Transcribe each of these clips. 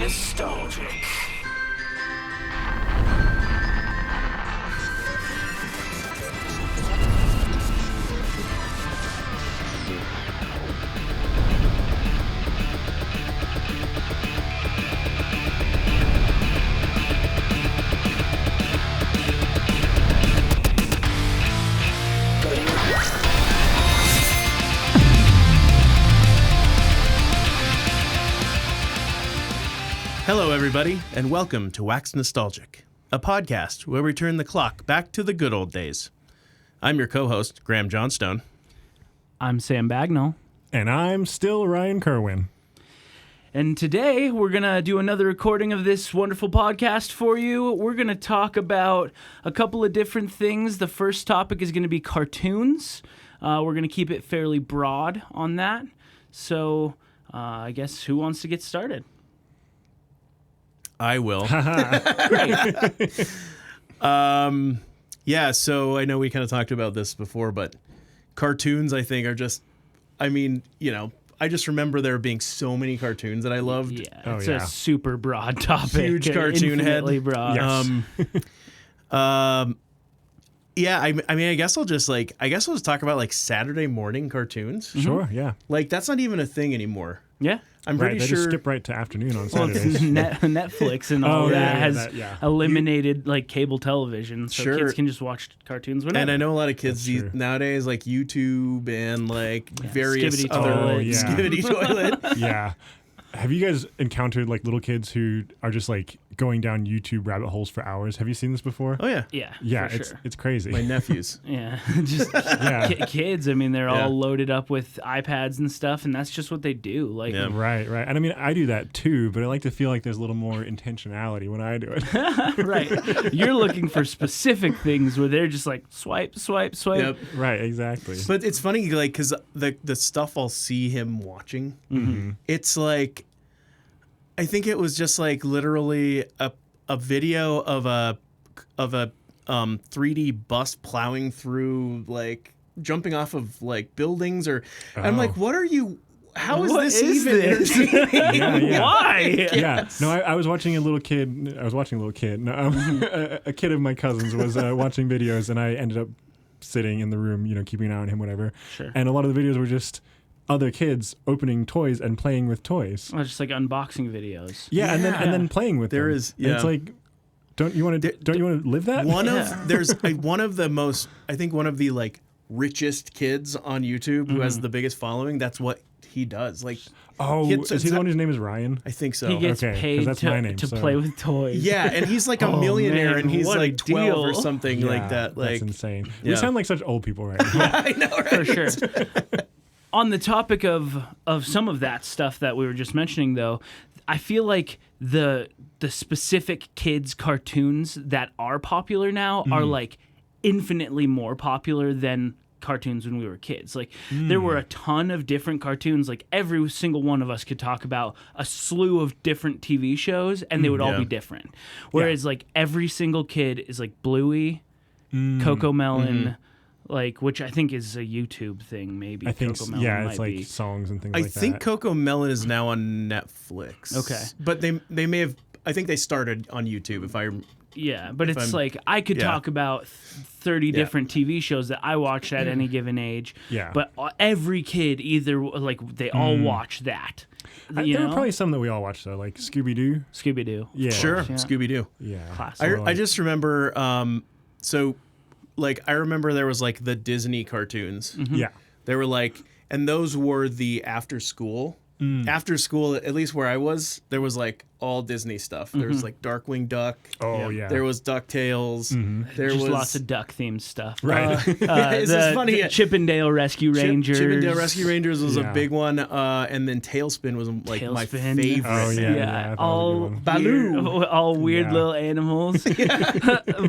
nostalgic. Hello, everybody, and welcome to Wax Nostalgic, a podcast where we turn the clock back to the good old days. I'm your co-host, Graham Johnstone. I'm Sam Bagnall. And I'm still Ryan Kerwin. And today we're going to do another recording of this wonderful podcast for you. We're going to talk about a couple of different things. The first topic is going to be cartoons. We're going to keep it fairly broad on that. So I guess who wants to get started? I will. Great. Yeah, so I know we kind of talked about this before, but cartoons, I think, are just, I just remember there being so many cartoons that I loved. Yeah, it's a super broad topic. Huge cartoon head. Infinitely broad. Yes. Yeah, I guess I'll just talk about like Saturday morning cartoons. Sure, yeah. Like, that's not even a thing anymore. Yeah. I'm Right, pretty they sure. just skip right to afternoon on Well, Saturdays. Netflix and all that has yeah. eliminated like cable television, so Sure. kids can just watch cartoons whenever. And I know a lot of kids That's true. nowadays like YouTube and like various Skibbity other Toilet. Skibbity Toilet. Yeah. Have you guys encountered like little kids who are just like going down YouTube rabbit holes for hours? Have you seen this before? Oh yeah, Yeah, for it's sure. it's crazy. my nephews. Yeah, just Yeah. kids. I mean, they're Yeah. all loaded up with iPads and stuff, and that's just what they do. Like, Yeah. Right. And I mean, I do that too, but I like to feel like there's a little more intentionality when I do it. right? You're looking for specific things where they're just like swipe. Yep. Right, exactly. But it's funny, like, because the stuff I'll see him watching, it's like, I think it was just like literally a video of a 3D bus plowing through, like, jumping off of like buildings, or I'm like, what are you? How is What this is even this? entertaining? Yeah. Why? Yeah. No, I was watching a little kid. No, a kid of my cousins was watching videos, and I ended up sitting in the room, keeping an eye on him, whatever. Sure. And a lot of the videos were just other kids opening toys and playing with toys. Well, just like unboxing videos. Yeah, and then playing with There them. is- And it's yeah. like, don't you want to live that? One Yeah. of there's one of the like richest kids on YouTube who has the biggest following. That's what he does. Like, Oh, Kids- is he the one whose name is Ryan? I think so. He gets Okay, 'cause paid that's my name, to so- play with toys. Yeah, and he's like a Oh, millionaire, man, and he's what a like 12 or deal. something like that. Like, that's insane. yeah. We sound like such old people right now. I know, right? For sure. On the topic of some of that stuff that we were just mentioning, though, I feel like the specific kids cartoons that are popular now are like infinitely more popular than cartoons when we were kids. Like, there were a ton of different cartoons. Like, every single one of us could talk about a slew of different TV shows, and they would all Yeah. be different. Whereas like every single kid is like Bluey, Coco Melon, like, which I think is a YouTube thing, maybe. I think, Coco Melon it's might like be. songs and things I like that. think Coco Melon is now on Netflix. Okay. But they may have, I think they started on YouTube, if I... Yeah, but it's I'm- like I could yeah. talk about 30 different TV shows that I watched at any given age. Yeah. But every kid either like they all watch that. You There know? were probably some that we all watched though, like Scooby Doo. Scooby Doo. Yeah, Sure, Yeah. Scooby-Doo. Yeah, Classic. I just remember, so, like, I remember there was, like, the Disney cartoons. yeah. They were, like, and those were the after school. After school, at least where I was, there was, like, all Disney stuff. There was, like, Darkwing Duck. Oh yeah. There was DuckTales. There Just was lots of duck themed stuff. Right. It's just funny. The Chippendale Rescue Rangers. Chippendale Rescue Rangers was a Yeah. big one, and then Tailspin was like my Tailspin. favorite. Oh, yeah. Yeah, that was a all good one. Baloo. all weird Yeah. little animals.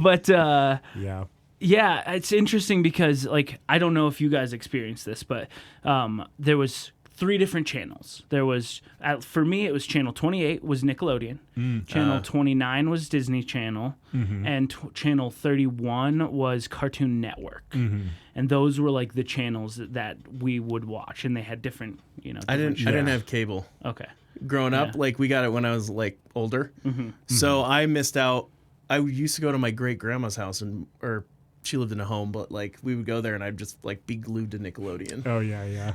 But Yeah. yeah, it's interesting because, like, I don't know if you guys experienced this, but there was 3 different channels. There was, for me, it was channel 28 was Nickelodeon, channel 29 was Disney Channel, and channel 31 was Cartoon Network. And those were like the channels that we would watch, and they had different, I didn't have cable. Okay. Growing up, like we got it when I was like older. So I missed out. I used to go to my great grandma's house or she lived in a home, but like we would go there and I'd just like be glued to Nickelodeon. Oh yeah.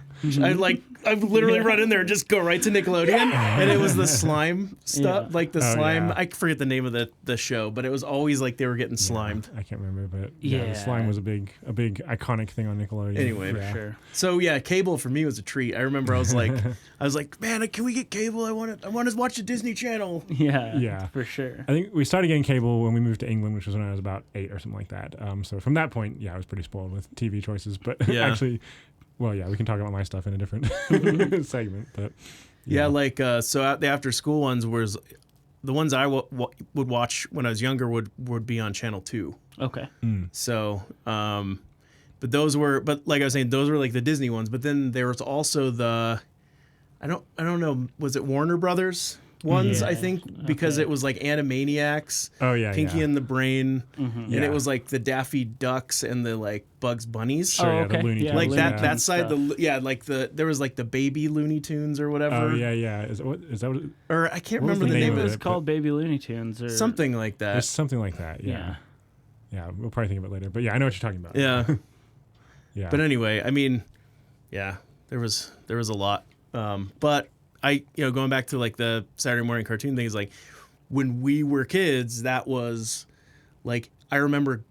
I'd literally run in there and just go right to Nickelodeon, and it was the slime stuff, like the slime. Yeah. I forget the name of the show, but it was always like they were getting slimed. I can't remember, but the slime was a big iconic thing on Nickelodeon. Anyway, For sure. So yeah, cable for me was a treat. I remember I was like, man, can we get cable? I want to watch the Disney Channel. Yeah, for sure. I think we started getting cable when we moved to England, which was when I was about 8 or something like that. So from that point, I was pretty spoiled with TV choices. But actually, well, we can talk about my stuff in a different segment. But so the after school ones was the ones I would watch when I was younger would be on Channel 2. Okay. So, but like I was saying, those were like the Disney ones. But then there was also I don't know, was it Warner Brothers ones? I think because it was like Animaniacs, Pinky and the Brain, and it was like the Daffy Ducks and the like Bugs Bunnies. Sure, the Looney Tunes. Like that side, there was like the Baby Looney Tunes or whatever. Oh yeah. Is that what? Or I can't remember the name of it. It was called Baby Looney Tunes or something like that. It's something like that. Yeah. We'll probably think of it later. But I know what you're talking about. Yeah. But anyway, I mean, there was a lot. But I, going back to like the Saturday morning cartoon things, like when we were kids, that was like, I remember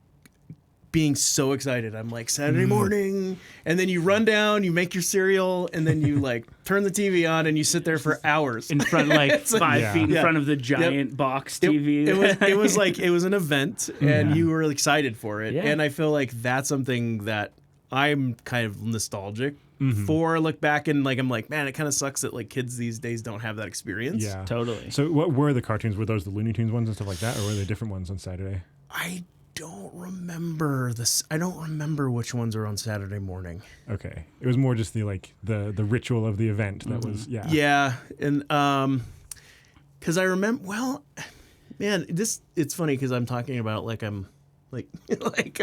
being so excited. I'm like, Saturday morning. And then you run down, you make your cereal, and then you like turn the TV on and you sit there for hours. In front, like 5 feet in front of the giant box TV. It was like, it was an event and you were excited for it. Yeah. And I feel like that's something that I'm kind of nostalgic for. Look back and like, I'm like, man, it kind of sucks that like kids these days don't have that experience. Yeah, totally. So what were the cartoons? Were those the Looney Tunes ones and stuff like that, or were they different ones on Saturday? I don't remember this. I don't remember which ones are on Saturday morning. Okay, it was more just the ritual of the event that was and because I remember, well, man, it's funny because I'm talking about like I'm like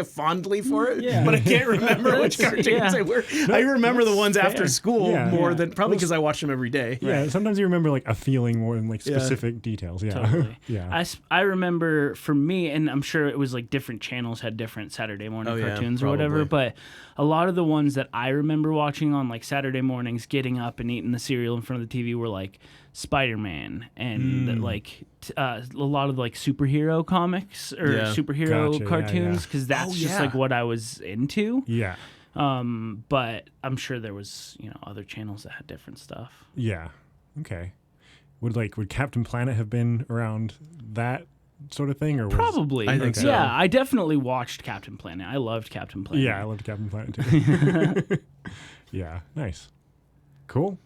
fondly for it, but I can't remember which cartoons they were. I remember the ones after school more than probably because I watched them every day. Yeah, sometimes you remember like a feeling more than like specific details. Yeah, totally. Yeah. I remember for me, and I'm sure it was like different channels had different Saturday morning cartoons or whatever, but a lot of the ones that I remember watching on like Saturday mornings, getting up and eating the cereal in front of the TV were like Spider-Man and like a lot of like superhero comics or superhero cartoons because that's just like what I was into. Yeah. But I'm sure there was other channels that had different stuff. Yeah. Okay. Would Captain Planet have been around that sort of thing, or probably? I think so. Yeah, I definitely watched Captain Planet. I loved Captain Planet. Yeah, I loved Captain Planet too. Yeah. Nice. Cool.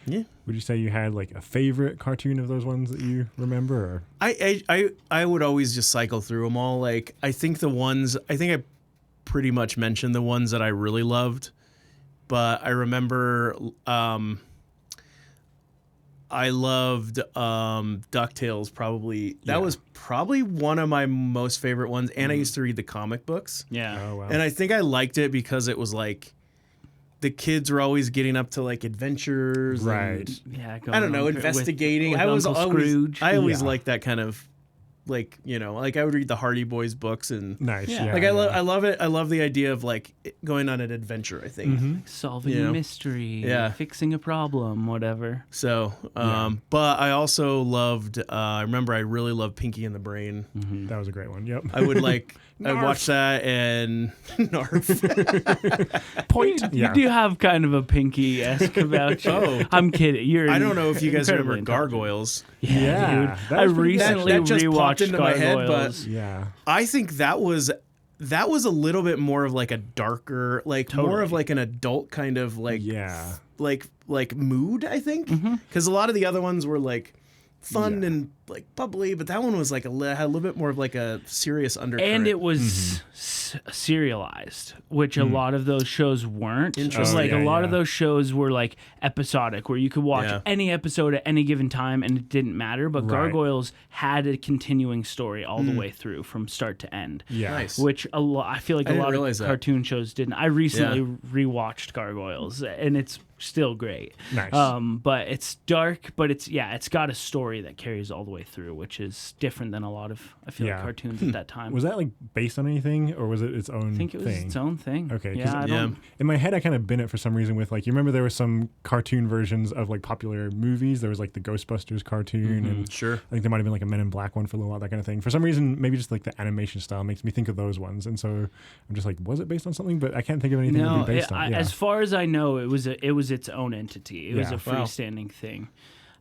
Yeah. Would you say you had like a favorite cartoon of those ones that you remember? Or? I would always just cycle through them all. Like I think I pretty much mentioned the ones that I really loved, but I remember I loved DuckTales probably. That was probably one of my most favorite ones, and I used to read the comic books. Yeah. Oh, wow. And I think I liked it because it was like the kids were always getting up to like adventures, right? And, I don't know, investigating. With I was Uncle always, Scrooge. I always liked that kind of, like like I would read the Hardy Boys books and nice. Yeah. Like I love it. I love the idea of like going on an adventure. I think solving a mystery, fixing a problem, whatever. So, but I also loved. I remember I really loved Pinky and the Brain. That was a great one. Yep. I would like. I'd watch that and Narf. Point. You do have kind of a Pinky-esque about you. Oh. I'm kidding. I don't know if you guys remember Gargoyles. Yeah, dude. I recently that just popped rewatched into Gargoyles. my head, but yeah, I think that was a little bit more of like a darker, like more of like an adult kind of like like mood. I think because a lot of the other ones were like fun and like bubbly, but that one was like had a little bit more of like a serious undercurrent. And it was serialized, which a lot of those shows weren't. Interesting. Like a lot of those shows were like episodic, where you could watch any episode at any given time and it didn't matter. But Gargoyles had a continuing story all the way through from start to end. Yeah. Nice. Which I feel like a lot of cartoon shows didn't. I recently rewatched Gargoyles, and it's still great. Nice. But it's dark, but it's got a story that carries all the way through, which is different than a lot of, I feel like, cartoons at that time. Was that like based on anything, or was it its own thing? I think it was its own thing. Okay. Yeah, in my head, I kind of bin it for some reason with like, you remember there were some cartoon versions of like popular movies. There was like the Ghostbusters cartoon, and Sure. I think there might have been like a Men in Black one for a little while, that kind of thing. For some reason, maybe just like the animation style makes me think of those ones, and so I'm just like, was it based on something? But I can't think of anything to be based on. As far as I know, it was its own entity. It was a freestanding thing.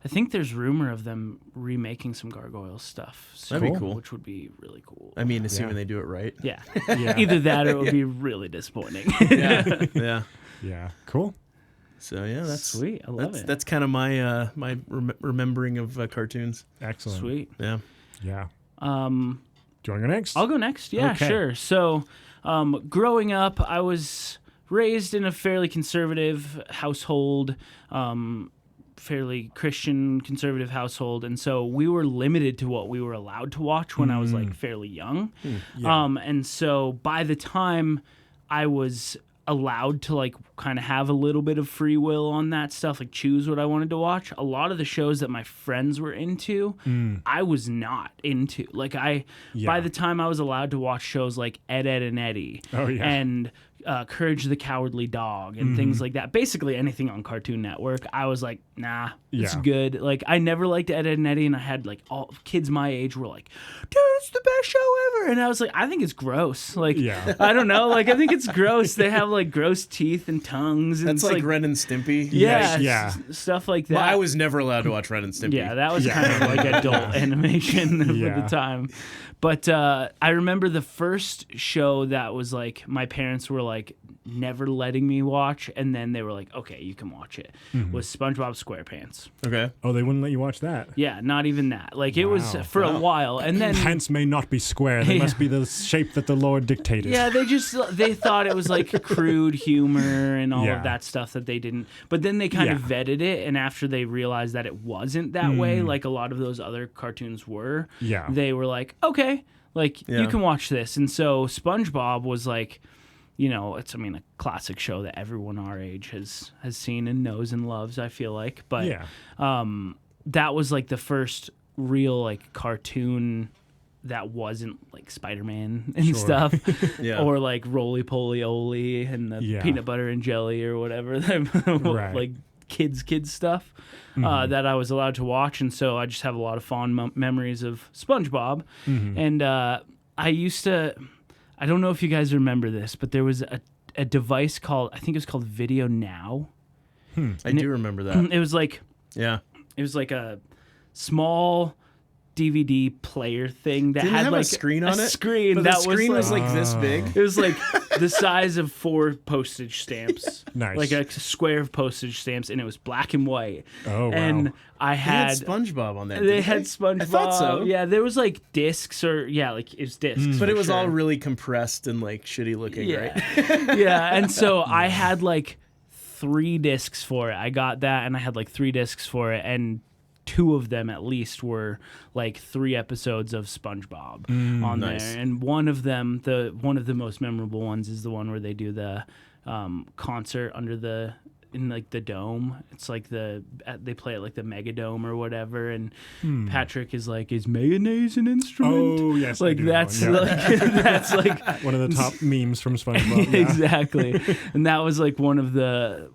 I think there's rumor of them remaking some Gargoyles stuff. So, That'd be cool. Which would be really cool. I mean, assuming they do it right. Yeah. Either that or it would be really disappointing. Yeah. Yeah. Cool. So yeah, that's sweet. I love it. That's kind of my my remembering of cartoons. Excellent. Sweet. Yeah. Yeah. Do you want to go next? I'll go next. Yeah, Okay. sure. So, growing up, I was raised in a fairly conservative household, fairly Christian conservative household, and so we were limited to what we were allowed to watch when I was like fairly young. And so by the time I was allowed to like kind of have a little bit of free will on that stuff, like choose what I wanted to watch, a lot of the shows that my friends were into, I was not into. Like by the time I was allowed to watch shows like Ed, Ed and Eddie and Courage the Cowardly Dog and things like that, basically anything on Cartoon Network, I was like, nah, it's good. Like I never liked Ed, Ed and Eddie, and I had like all kids my age were like, dude, it's the best show ever, and I was like, I think it's gross. Like I don't know, like I think it's gross. They have like gross teeth and tongues, and That's like Ren and Stimpy. Stuff like that. Well, I was never allowed to watch Ren and Stimpy. Yeah, that was kind of like adult animation at the time. But I remember the first show that was like my parents were like never letting me watch, and then they were like, okay, you can watch it, was SpongeBob SquarePants. Okay. Oh, they wouldn't let you watch that? Yeah, not even that. Like it was for a while, and then pants may not be square. They must be the shape that the Lord dictated. Yeah, they thought it was like crude humor and all of that stuff that they didn't. But then they kind of vetted it, and after they realized that it wasn't that way, like a lot of those other cartoons were, they were like, okay, like you can watch this. And so SpongeBob was like, you know, it's a classic show that everyone our age has seen and knows and loves, I feel like. But that was like the first real like cartoon that wasn't like Spider-Man and stuff, or like Roly Poly Oly and the peanut butter and jelly or whatever, like kids stuff that I was allowed to watch. And so I just have a lot of fond memories of SpongeBob. And I used to, I don't know if you guys remember this, but there was a device called, I think it was called Video Now. I do remember that. It was like, it was like a small DVD player thing that Didn't had have like a screen on it. Screen but that the screen was like this big. It was like the size of 4 postage stamps. Nice. Like a square of postage stamps, and it was black and white. Oh, wow. And I had SpongeBob on that. They had SpongeBob. I thought so. Yeah, there was like discs or like it was discs. But it was all really compressed and like shitty looking, right? Yeah, and so I had like 3 discs for it. I got that, and I had like 3 discs for it, and 2 of them at least were like 3 episodes of SpongeBob on there. And one of them, one of the most memorable ones, is the one where they do the concert in like the dome. It's like they play it like the Megadome or whatever, and Patrick is like, is mayonnaise an instrument? Oh yes, like that's like that's like one of the top memes from SpongeBob. Exactly. And that was like one of the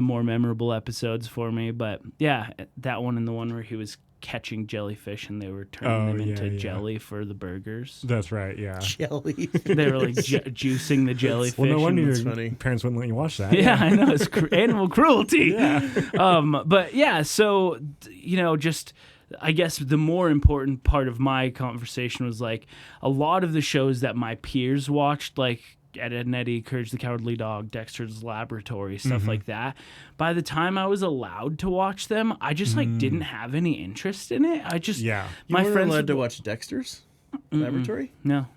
more memorable episodes for me. But yeah, that one and the one where he was catching jellyfish and they were turning them into jelly for the burgers. That's right, yeah. Jelly. They were like juicing the jellyfish. Well, no wonder That's your funny. parents wouldn't let you watch that. Yeah, I know. It's animal cruelty. Yeah. But yeah, so, you know, just I guess the more important part of my conversation was like a lot of the shows that my peers watched, like Ed, Edd and Eddy, Courage the Cowardly Dog, Dexter's Laboratory, stuff like that. By the time I was allowed to watch them, I just like didn't have any interest in it. You my weren't friends allowed to watch Dexter's Laboratory? No.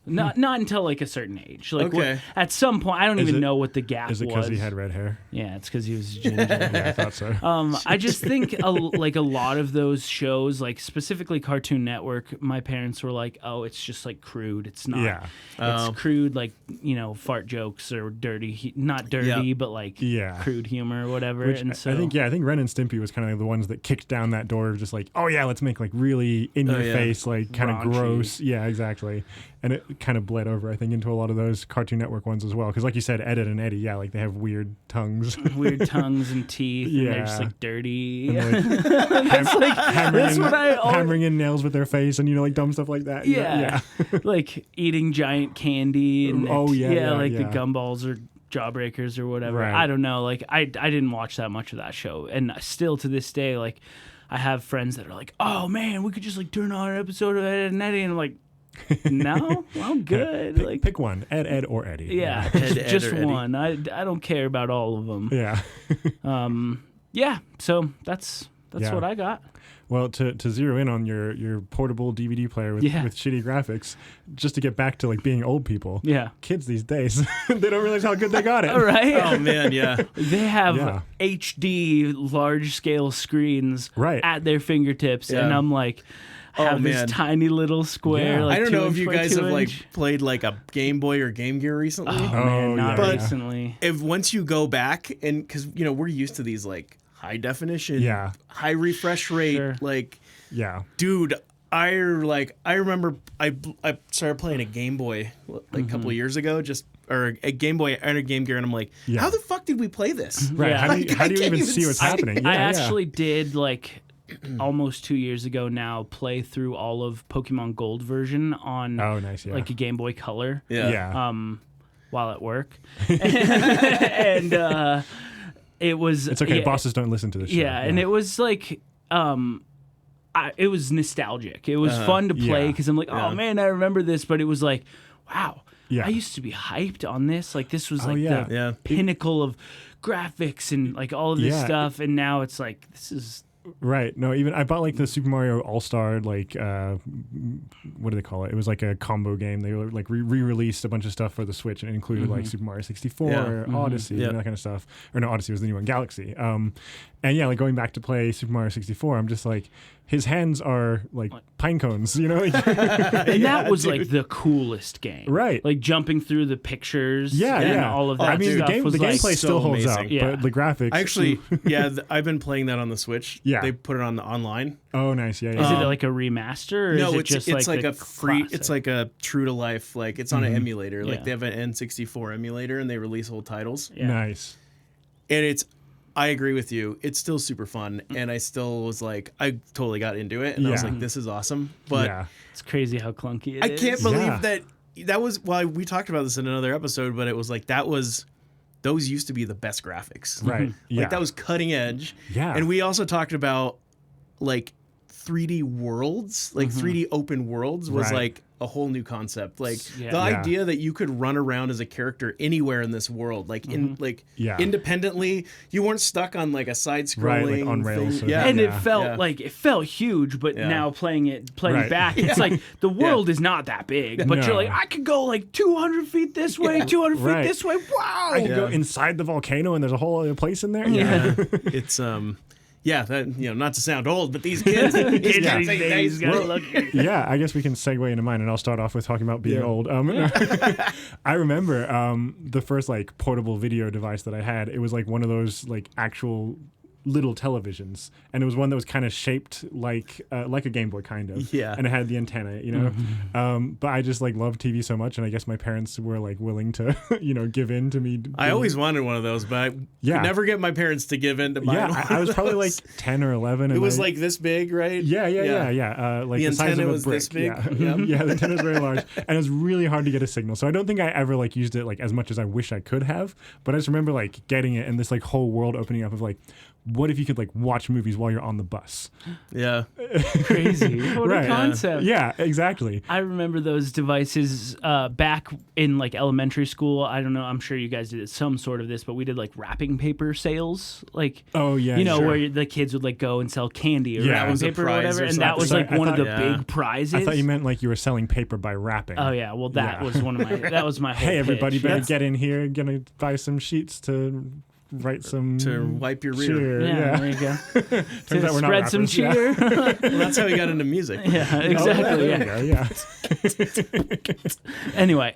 Not until like a certain age. Like Okay. at some point, I don't even know what the gap was. Is it because he had red hair? Yeah, it's because he was ginger. Yeah, I thought so. I just think like a lot of those shows, like specifically Cartoon Network, my parents were like, "Oh, it's just like crude. It's not. Yeah. It's crude, like fart jokes or dirty, not dirty, but like crude humor or whatever." Which and so I think Ren and Stimpy was kind of the ones that kicked down that door of just like, oh yeah, let's make like really in your face, like kind of gross. Yeah, exactly. And it kind of bled over, I think, into a lot of those Cartoon Network ones as well. Because like you said, Ed, Edd and Eddy, like they have weird tongues. Weird tongues and teeth. And they're just like dirty. And, like, hammering in nails with their face and, like dumb stuff like that. Yeah. Like eating giant candy. And the gumballs or Jawbreakers or whatever. Right. I don't know. Like I didn't watch that much of that show. And still to this day, like I have friends that are like, oh man, we could just like turn on an episode of Ed, Edd and Eddy. And I'm like, no, well, I'm good. Pick one, Ed or Eddy. Yeah, just one. I don't care about all of them. Yeah. So that's what I got. Well, to zero in on your portable DVD player with shitty graphics, just to get back to like being old people. Yeah, kids these days they don't realize how good they got it. All right. Oh man, yeah. They have HD large scale screens at their fingertips, and I'm like. This tiny little square. Yeah. Like I don't know if you guys have like inch. played like a Game Boy or Game Gear recently. Oh man, not recently. If once you go back and because we're used to these like high definition, high refresh rate, dude. I remember I started playing a Game Boy like a couple of years ago, or a Game Boy and a Game Gear, and I'm like, how the fuck did we play this? Right? Yeah. How do you even see what's happening? I actually did like. Almost 2 years ago now, play through all of Pokemon Gold version on like a Game Boy Color. While at work, and it was. It's okay. Bosses don't listen to this show. Yeah, and it was like. It was nostalgic. It was fun to play because I'm like, oh man, I remember this. But it was like, wow, I used to be hyped on this. Like this was like the pinnacle of graphics and like all of this stuff. And now it's like this is. Right. No, even I bought like the Super Mario All-Star, like, what do they call it? It was like a combo game. They were like re-released a bunch of stuff for the Switch and it included like Super Mario 64, Odyssey, that kind of stuff. Or no, Odyssey was the new one, Galaxy. And like going back to play Super Mario 64, I'm just like, his hands are like pine cones, and that was like the coolest game. Right. Like jumping through the pictures and all of that I mean, stuff the gameplay still holds up, but the graphics. Actually, I've been playing that on the Switch. Yeah. They put it on the online. Oh, nice. Yeah. Is it like a remaster? Or no, is it just it's like a free. Classic? It's like a true to life. Like it's on an emulator. Like they have an N64 emulator, and they release old titles. Yeah. Nice. And I agree with you. It's still super fun, and I still was like, I totally got into it, and I was like, this is awesome. But it's crazy how clunky it is. I can't believe that was. Well, we talked about this in another episode, but it was like those used to be the best graphics, right? Like that was cutting edge. Yeah, and we also talked about like 3D worlds, like 3D open worlds was like a whole new concept. Like the idea that you could run around as a character anywhere in this world, like independently, you weren't stuck on like a side scrolling like on rails. thing. And it felt huge, but now playing it back, it's like the world is not that big, but you're like, I could go like 200 feet this way, 200 feet this way. Wow. I could go inside the volcano and there's a whole other place in there. Yeah. It's that, not to sound old, but these kids, I guess we can segue into mine, and I'll start off with talking about being old. I remember the first like portable video device that I had. It was like one of those like actual little televisions, and it was one that was kind of shaped like a Game Boy kind of, and it had the antenna, but I just like loved TV so much, and I guess my parents were like willing to give in to me. I always wanted one of those, but I could never get my parents to give in to mine. I was probably like 10 or 11, and it was like this big, right? Like the size of a brick. This big. The antenna was very large, and it was really hard to get a signal, so I don't think I ever like used it like as much as I wish I could have, but I just remember like getting it and this like whole world opening up of like, what if you could like watch movies while you're on the bus? Yeah. Crazy. What a concept. Yeah, exactly. I remember those devices back in like elementary school. I don't know. I'm sure you guys did some sort of this, but we did like wrapping paper sales. Like, where the kids would like go and sell candy or wrapping paper or whatever. And that was like one of the big prizes. I thought you meant like you were selling paper by wrapping. Oh yeah. Well, that was one of that was my whole Hey, everybody, pitch. better get in here. Gonna buy some sheets to write some to wipe your rear. Cheer. Yeah, there you go. To spread some cheer. Well, that's how he got into music. Yeah, exactly. Anyway,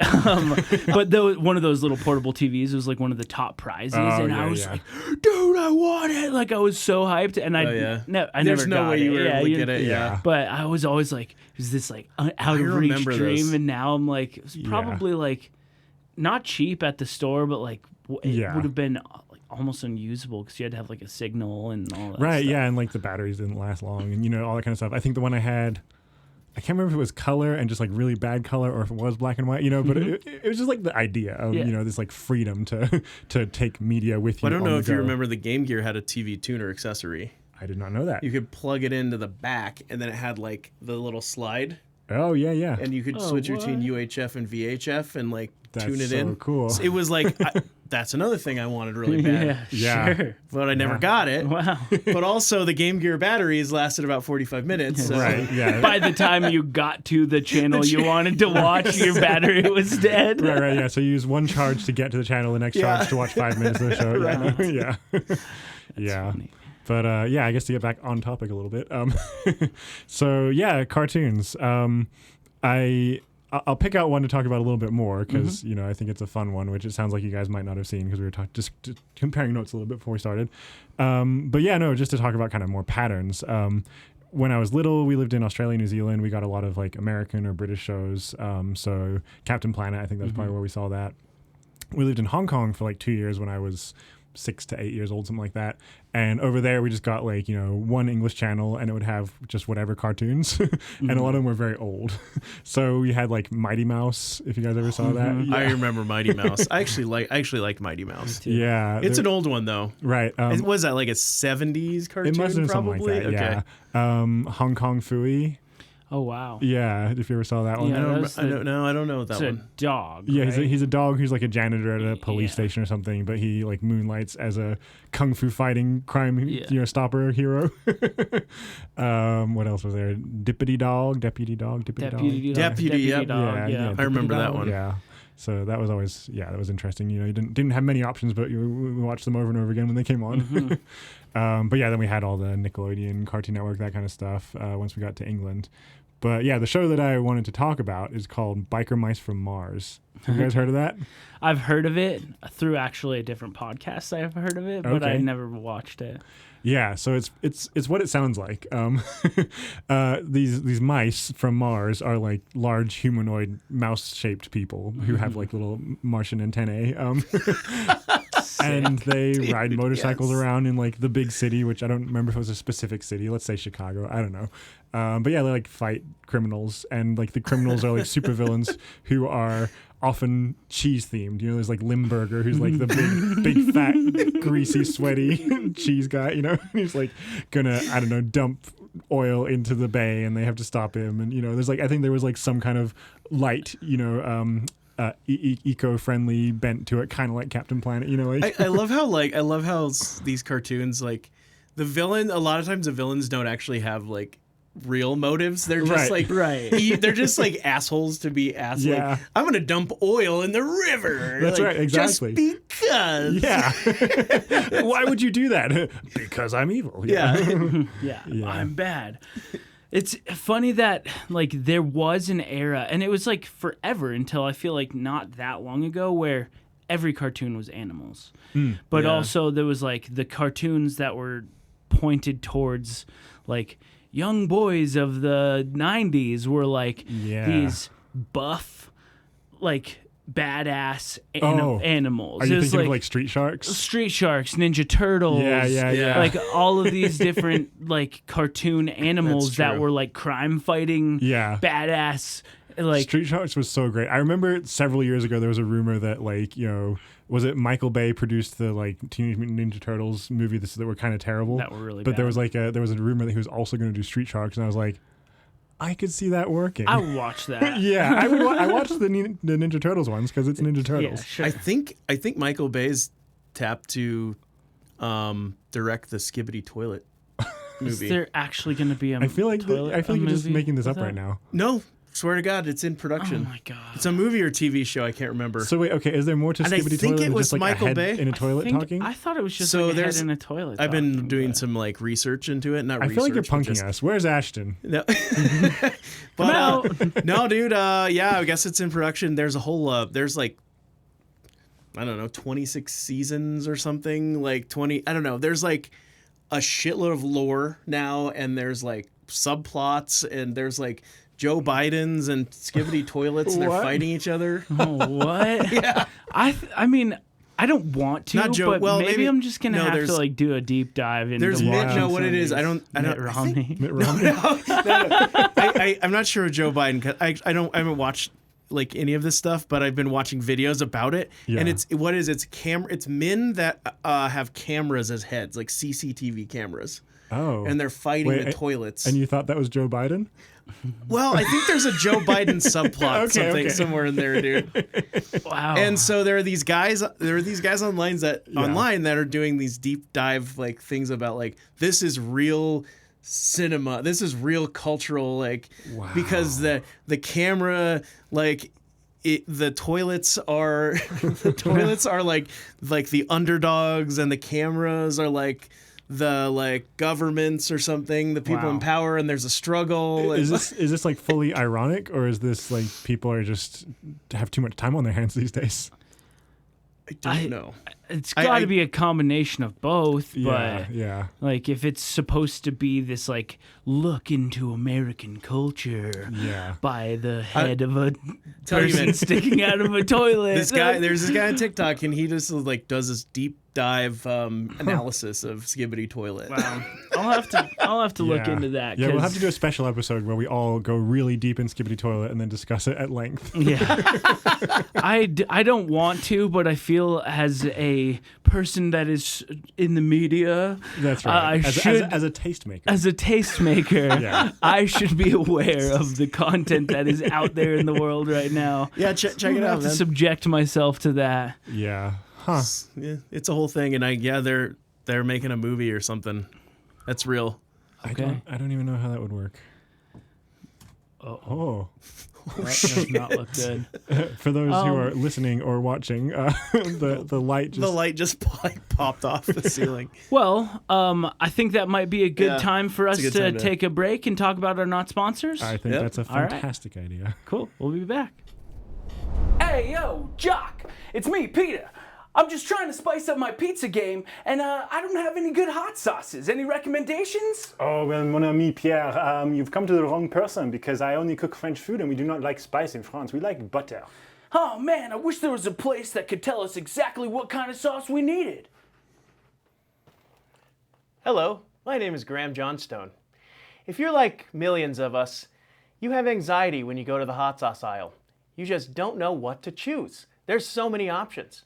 but one of those little portable TVs was like one of the top prizes, and I was like, "Dude, I want it!" Like I was so hyped, and I There's never no got way it. you were able to get it. Yeah, but I was always like, "Is this like out of reach dream?" And now I'm like, it was probably like not cheap at the store, but like it would have been almost unusable because you had to have like a signal and all that stuff. And like the batteries didn't last long and all that kind of stuff. I think the one I had, I can't remember if it was color and just like really bad color or if it was black and white, but it was just like the idea of this like freedom to take media with you. I don't know if you remember the Game Gear had a TV tuner accessory. I did not know that. You could plug it into the back and then it had like the little slide. Oh yeah. And you could switch between UHF and VHF and like tune it in. Cool. So it was like that's another thing I wanted really bad. Sure. But I never got it. Wow. But also the Game Gear batteries lasted about 45 minutes. So. Right. Yeah. By the time you got to the channel you wanted to watch, your battery was dead. Right. Yeah. So you use one charge to get to the channel, the next charge to watch 5 minutes of the show. Right. Yeah. Funny. But I guess to get back on topic a little bit. So cartoons. I'll pick out one to talk about a little bit more because I think it's a fun one, which it sounds like you guys might not have seen because we were just comparing notes a little bit before we started. Just to talk about kind of more patterns. When I was little, we lived in Australia, New Zealand. We got a lot of like American or British shows. So Captain Planet, I think that's probably where we saw that. We lived in Hong Kong for like 2 years when I was 6 to 8 years old, something like that. And over there, we just got like, one English channel and it would have just whatever cartoons. And a lot of them were very old. So we had like Mighty Mouse, if you guys ever saw that. Yeah. I remember Mighty Mouse. I actually liked Mighty Mouse. Yeah. It's an old one though. Right. Was that like a 70s cartoon? It must have been probably? Something like that, yeah. Hong Kong Phooey. Oh wow! Yeah, if you ever saw that one, I don't know that one. It's a dog. Yeah, right? he's a dog who's like a janitor at a police station or something, but he like moonlights as a kung fu fighting crime stopper hero. What else was there? Deputy dog. Yeah, I remember that one. Yeah. So that was always that was interesting. You didn't have many options, but we watched them over and over again when they came on. Then we had all the Nickelodeon, Cartoon Network, that kind of stuff once we got to England. But the show that I wanted to talk about is called Biker Mice from Mars. Have you guys heard of that? I've heard of it through actually a different podcast. I've heard of it, but I never watched it. Yeah, so it's what it sounds like. These mice from Mars are like large humanoid mouse-shaped people who have like little Martian antennae. And they ride motorcycles around in like the big city, which I don't remember if it was a specific city. Let's say Chicago. I don't know. They like fight criminals, and like the criminals are like supervillains who are often cheese themed. There's like Limburger, who's like the big fat, greasy, sweaty cheese guy. And he's like gonna dump oil into the bay, and they have to stop him. And there's like I think there was like some kind of light, eco-friendly bent to it, kind of like Captain Planet. I love how these cartoons like the villain. A lot of times the villains don't actually have like real motives. They're just they're just like assholes to be assholes. Yeah. Like, I'm gonna dump oil in the river. That's like, right, exactly. Just because. Yeah. Why would you do that? Because I'm evil. Yeah. I'm bad. It's funny that like there was an era, and it was like forever until I feel like not that long ago, where every cartoon was animals. But also there was like the cartoons that were pointed towards like young boys of the 90s were like these buff, like badass animals. Are you thinking of like Street Sharks? Street Sharks, Ninja Turtles. Yeah. Like all of these different like cartoon animals that were like crime fighting, badass Like Street Sharks was so great. I remember several years ago there was a rumor that was it Michael Bay produced the Teenage Mutant Ninja Turtles movie that were kind of terrible. That were really but bad. there was there was a rumor that he was also going to do Street Sharks, and I was like, I could see that working. I would watch that. Yeah, I watched the Ninja Turtles ones because it's Ninja Turtles. Yeah, sure. I think Michael Bay's tapped to direct the Skibbity Toilet movie. Is there actually going to be a I feel like toilet, you're just movie making this up with right that? now. No, swear to God, it's in production. Oh my God. It's a movie or TV show. I can't remember. So wait, okay, is there more to And I Skibbity think Toilet it than was just Michael a head Bay. in a toilet talking? I thought it was just So like a head there's- in a toilet. I've been talking, doing but- some research into it. Not I feel like you're research, but punking just- us. Where's Ashton? No, Come but out. no, dude. Yeah, I guess it's in production. There's a whole. There's I don't know, 26 seasons or something. 20. I don't know. There's a shitload of lore now, and there's subplots, and there's Joe Biden's and Skibbity Toilets, and they're What? fighting each other. Oh, what? Yeah. I mean, I don't want to, Not Joe- but well, maybe maybe- I'm just gonna no, have to there's- do a deep dive into There's Mitt- watching no, what some it of is. I these. don't. Mitt Romney. Mitt Romney? I'm not sure of Joe Biden. 'Cause I haven't watched any of this stuff, but I've been watching videos about it. Yeah. And it's men that have cameras as heads, like CCTV cameras, Oh. and they're fighting Wait, the toilets. And you thought that was Joe Biden? Well, I think there's a Joe Biden subplot Okay. somewhere in there, dude. Wow. And so there are these guys online that are doing these deep dive things about this is real cinema, this is real cultural because the camera the toilets are the underdogs, and the cameras are the governments or something, the people Wow. in power, and there's a struggle. Is this fully ironic, or is this people are just have too much time on their hands these days? I don't know. It's got to be a combination of both, but Yeah. if it's supposed to be this look into American culture Yeah. by the head of a Tell you, person man. sticking out of a toilet. There's this guy on TikTok, and he just does this deep dive analysis of Skibbity Toilet. Wow. I'll have to look Yeah. into that. Yeah, we'll 'cause- have to do a special episode where we all go really deep in Skibbity Toilet and then discuss it at length. Yeah. I don't want to, but I feel as a person that is in the media, That's right. I as, should, as a tastemaker. as a tastemaker, Yeah. I should be aware of the content that is out there in the world right now. Yeah, check I it have out, to man. subject myself to that. Yeah. Huh. Yeah, it's a whole thing, and they're making a movie or something. That's real. Okay. I don't even know how that would work. Oh. That does not look good. For those who are listening or watching, the light just... The light just popped off the ceiling. Well, I think that might be a good Yeah, time for us it's a good to time to- take a break and talk about our not sponsors. I think Yep. that's a All right. fantastic idea. Cool. We'll be back. Hey, yo, Jock. It's me, Peter. I'm just trying to spice up my pizza game, and I don't have any good hot sauces. Any recommendations? Oh, well, mon ami Pierre, you've come to the wrong person because I only cook French food and we do not like spice in France. We like butter. Oh, man, I wish there was a place that could tell us exactly what kind of sauce we needed. Hello, my name is Graham Johnstone. If you're like millions of us, you have anxiety when you go to the hot sauce aisle. You just don't know what to choose. There's so many options.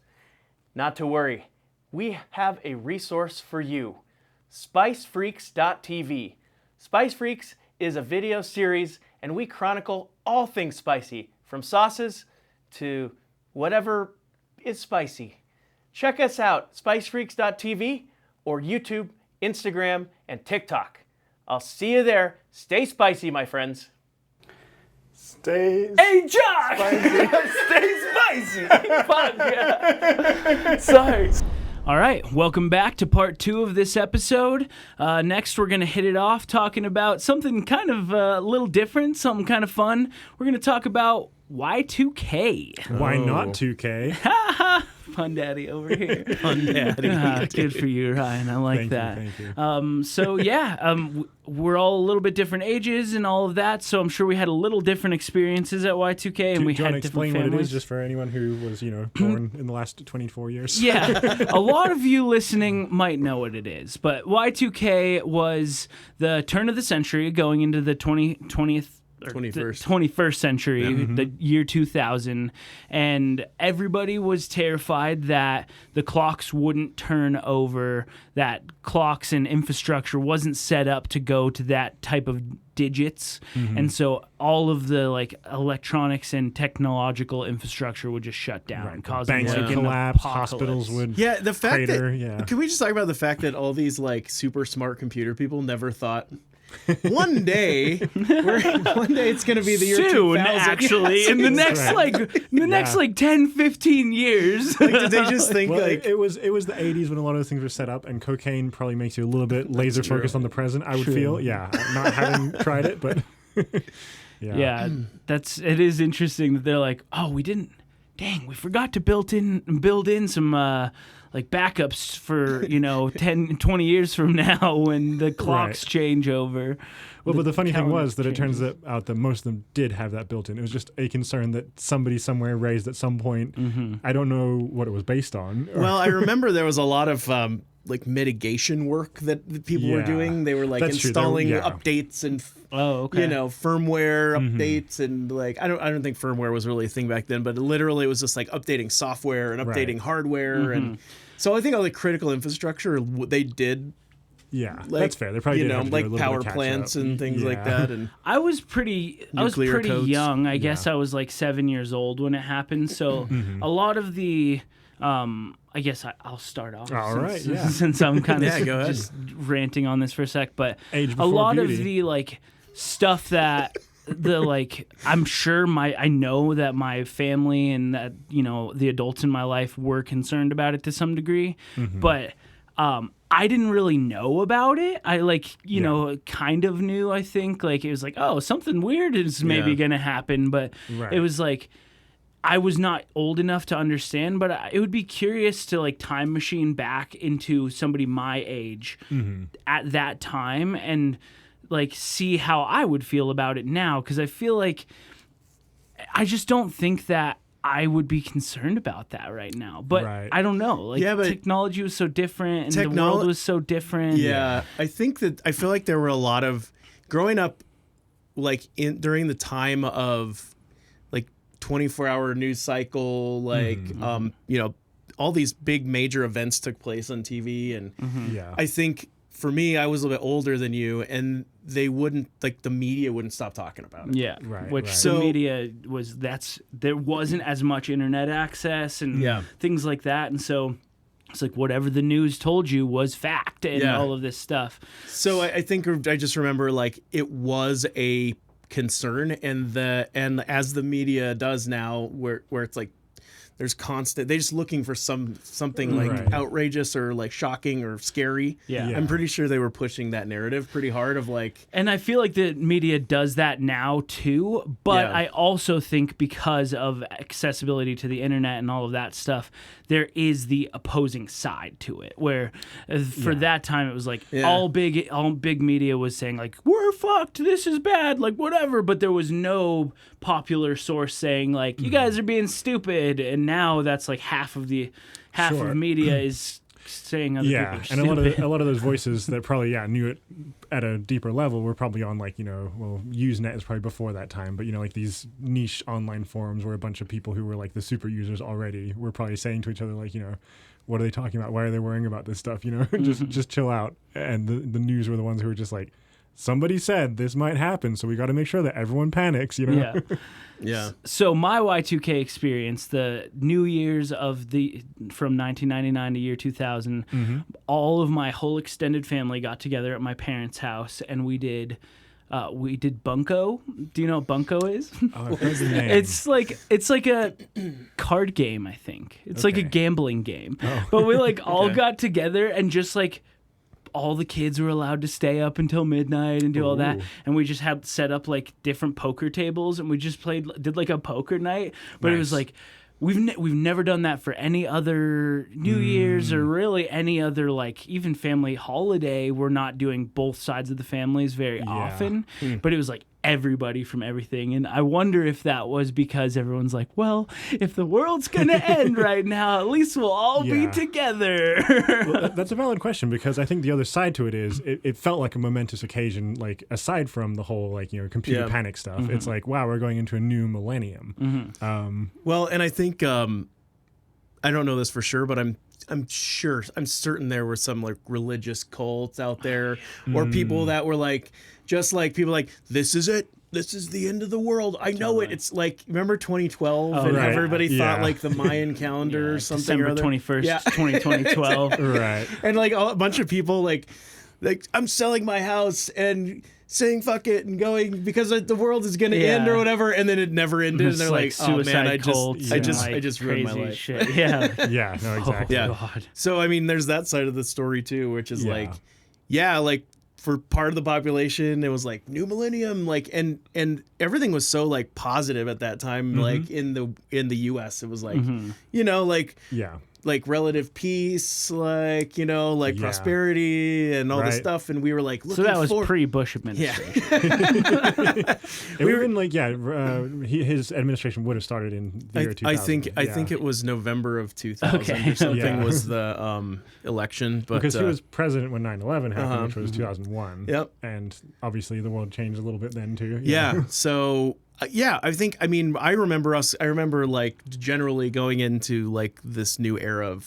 Not to worry, we have a resource for you, spicefreaks.tv. Spice Freaks is a video series, and we chronicle all things spicy, from sauces to whatever is spicy. Check us out, spicefreaks.tv, or YouTube, Instagram, and TikTok. I'll see you there. Stay spicy, my friends. Stay. Hey, Jock! Stay spicy! Fuck yeah. Sorry. All right, welcome back to part 2 of this episode. Next, we're going to hit it off talking about something kind of a little different, something kind of fun. We're going to talk about Y2K. Why not 2K? Fun daddy over here. Fun daddy. Good for you, Ryan. I like that. Thank you. So yeah, we're all a little bit different ages and all of that. So I'm sure we had a little different experiences at Y2K, and we Do you want had to different explain what it families. is just for anyone who was, born in the last 24 years? Yeah, a lot of you listening might know what it is, but Y2K was the turn of the century going into the 20th 21st. 21st century, the year 2000, and everybody was terrified that the clocks wouldn't turn over, that clocks and infrastructure wasn't set up to go to that type of digits, and so all of the like electronics and technological infrastructure would just shut down, causing banks like would an collapse, apocalypse. hospitals would The fact crater. that can we just talk about the fact that all these like super smart computer people never thought one day it's going to be the year Soon, 2000. actually, Yes, in the exactly. next like 10, 15 years. Like, did they just think Well, like it was the 80s when a lot of those things were set up, and cocaine probably makes you a little bit laser focused on the present. I would feel, not having tried it, but Yeah, it is interesting that they're like, oh, we forgot to build in some like backups for 10, 20 years from now when the clocks change over. Well, but the funny thing calendar was that it changes. turns out that most of them did have that built in. It was just a concern that somebody somewhere raised at some point. I don't know what it was based on. Well, I remember there was a lot of like mitigation work that people were doing. They were like That's true. installing updates and firmware updates, and like I don't think firmware was really a thing back then, but literally it was just like updating software and updating hardware, and so I think all the critical infrastructure they did. Yeah, Like, that's fair. They probably did have to do a like little bit power of catch plants up. and things like that, and I was pretty Nuclear codes. young. I guess I was like 7 years old when it happened. So a lot of the, I guess I'll start off. All right, yeah. Since I'm kind of go ahead. just ranting on this for a sec, but Age a before lot beauty. of the like stuff that I'm sure I know that my family and that the adults in my life were concerned about it to some degree, but I didn't really know about it. I kind of knew, I think. Like, it was like, oh, something weird is maybe going to happen. But it was like, I was not old enough to understand, but it would be curious to, like, time machine back into somebody my age at that time and, like, see how I would feel about it now. Because I feel like I just don't think that I would be concerned about that right now. But I don't know. Like, but technology was so different and the world was so different. Yeah, I feel like there were a lot of growing up, like during the time of like 24-hour news cycle, like all these big major events took place on TV, and I think for me, I was a little bit older than you, and they wouldn't, like, the media wouldn't stop talking about it. Yeah, the media was, there wasn't as much internet access and things like that, and so it's like whatever the news told you was fact and all of this stuff. So I think I just remember, like, it was a concern, and as the media does now, where it's like there's constant, they're just looking for something like outrageous or like shocking or scary. Yeah. I'm pretty sure they were pushing that narrative pretty hard of like. And I feel like the media does that now too, but I also think because of accessibility to the internet and all of that stuff, there is the opposing side to it, where for that time it was like all big media was saying like, we're fucked, this is bad, like whatever, but there was no popular source saying like, you guys are being stupid, and now that's like half of media is saying other people are stupid. And a lot of those voices that probably knew it at a deeper level were probably on like Usenet is probably before that time, but like these niche online forums where a bunch of people who were like the super users already were probably saying to each other like, what are they talking about? Why are they worrying about this stuff? Just chill out. And the news were the ones who were just like, somebody said this might happen, so we got to make sure that everyone panics, Yeah. So my Y2K experience, the New Year's from 1999 to year 2000, all of my whole extended family got together at my parents' house, and we did Bunko. Do you know what Bunko is? Oh, I've heard the name. It's like a card game, I think. It's like a gambling game. Oh. But we like all got together and just like all the kids were allowed to stay up until midnight and do all that, and we just had set up like different poker tables, and we just did like a poker night. But it was like we've never done that for any other New Year's or really any other like even family holiday. We're not doing both sides of the families very often, but it was like everybody from everything. And I wonder if that was because everyone's like, well, if the world's going to end right now, at least we'll all be together. Well, that's a valid question, because I think the other side to it is it felt like a momentous occasion, like aside from the whole like, computer panic stuff. It's like, wow, we're going into a new millennium. Well, and I think I don't know this for sure, but I'm certain there were some like religious cults out there, or people that were like, just like people like, this is it. This is the end of the world. I know it. It's like, remember 2012 and everybody thought like the Mayan calendar or something December or other. 21st, 2012. Right. And like a bunch of people like I'm selling my house and saying fuck it and going because the world is going to end or whatever, and then it never ended. It's and they're like, oh man, I just ruined my life. Shit. Yeah. Yeah, no, exactly. Yeah. God. So I mean, there's that side of the story too, which is like for part of the population, it was like new millennium, like and everything was so like positive at that time, like in the US, it was like like relative peace, like prosperity and all this stuff, and we were like looking so that was pre-Bush administration. It would have been like his administration would have started in the year 2000. I think it was November of 2000 or something was the election, but because he was president when 9/11 happened, which was 2001. Yep. And obviously the world changed a little bit then too. Yeah. So I remember like generally going into like this new era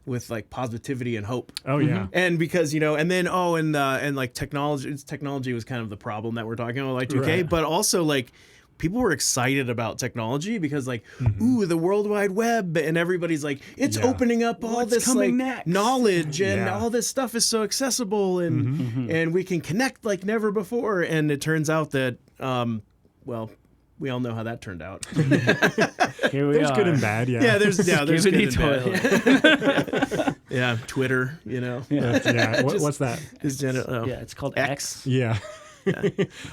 with like positivity and hope. Oh yeah. And because, and then, and like technology was kind of the problem that we're talking about, like Y2K, but also like people were excited about technology because like, ooh, the World Wide Web, and everybody's like, it's opening up all this like knowledge, and all this stuff is so accessible, and we can connect like never before. And it turns out that, we all know how that turned out. Here we there's are. good and bad, there's good and toilet. bad. Yeah, Twitter, What's that? It's called X. Yeah.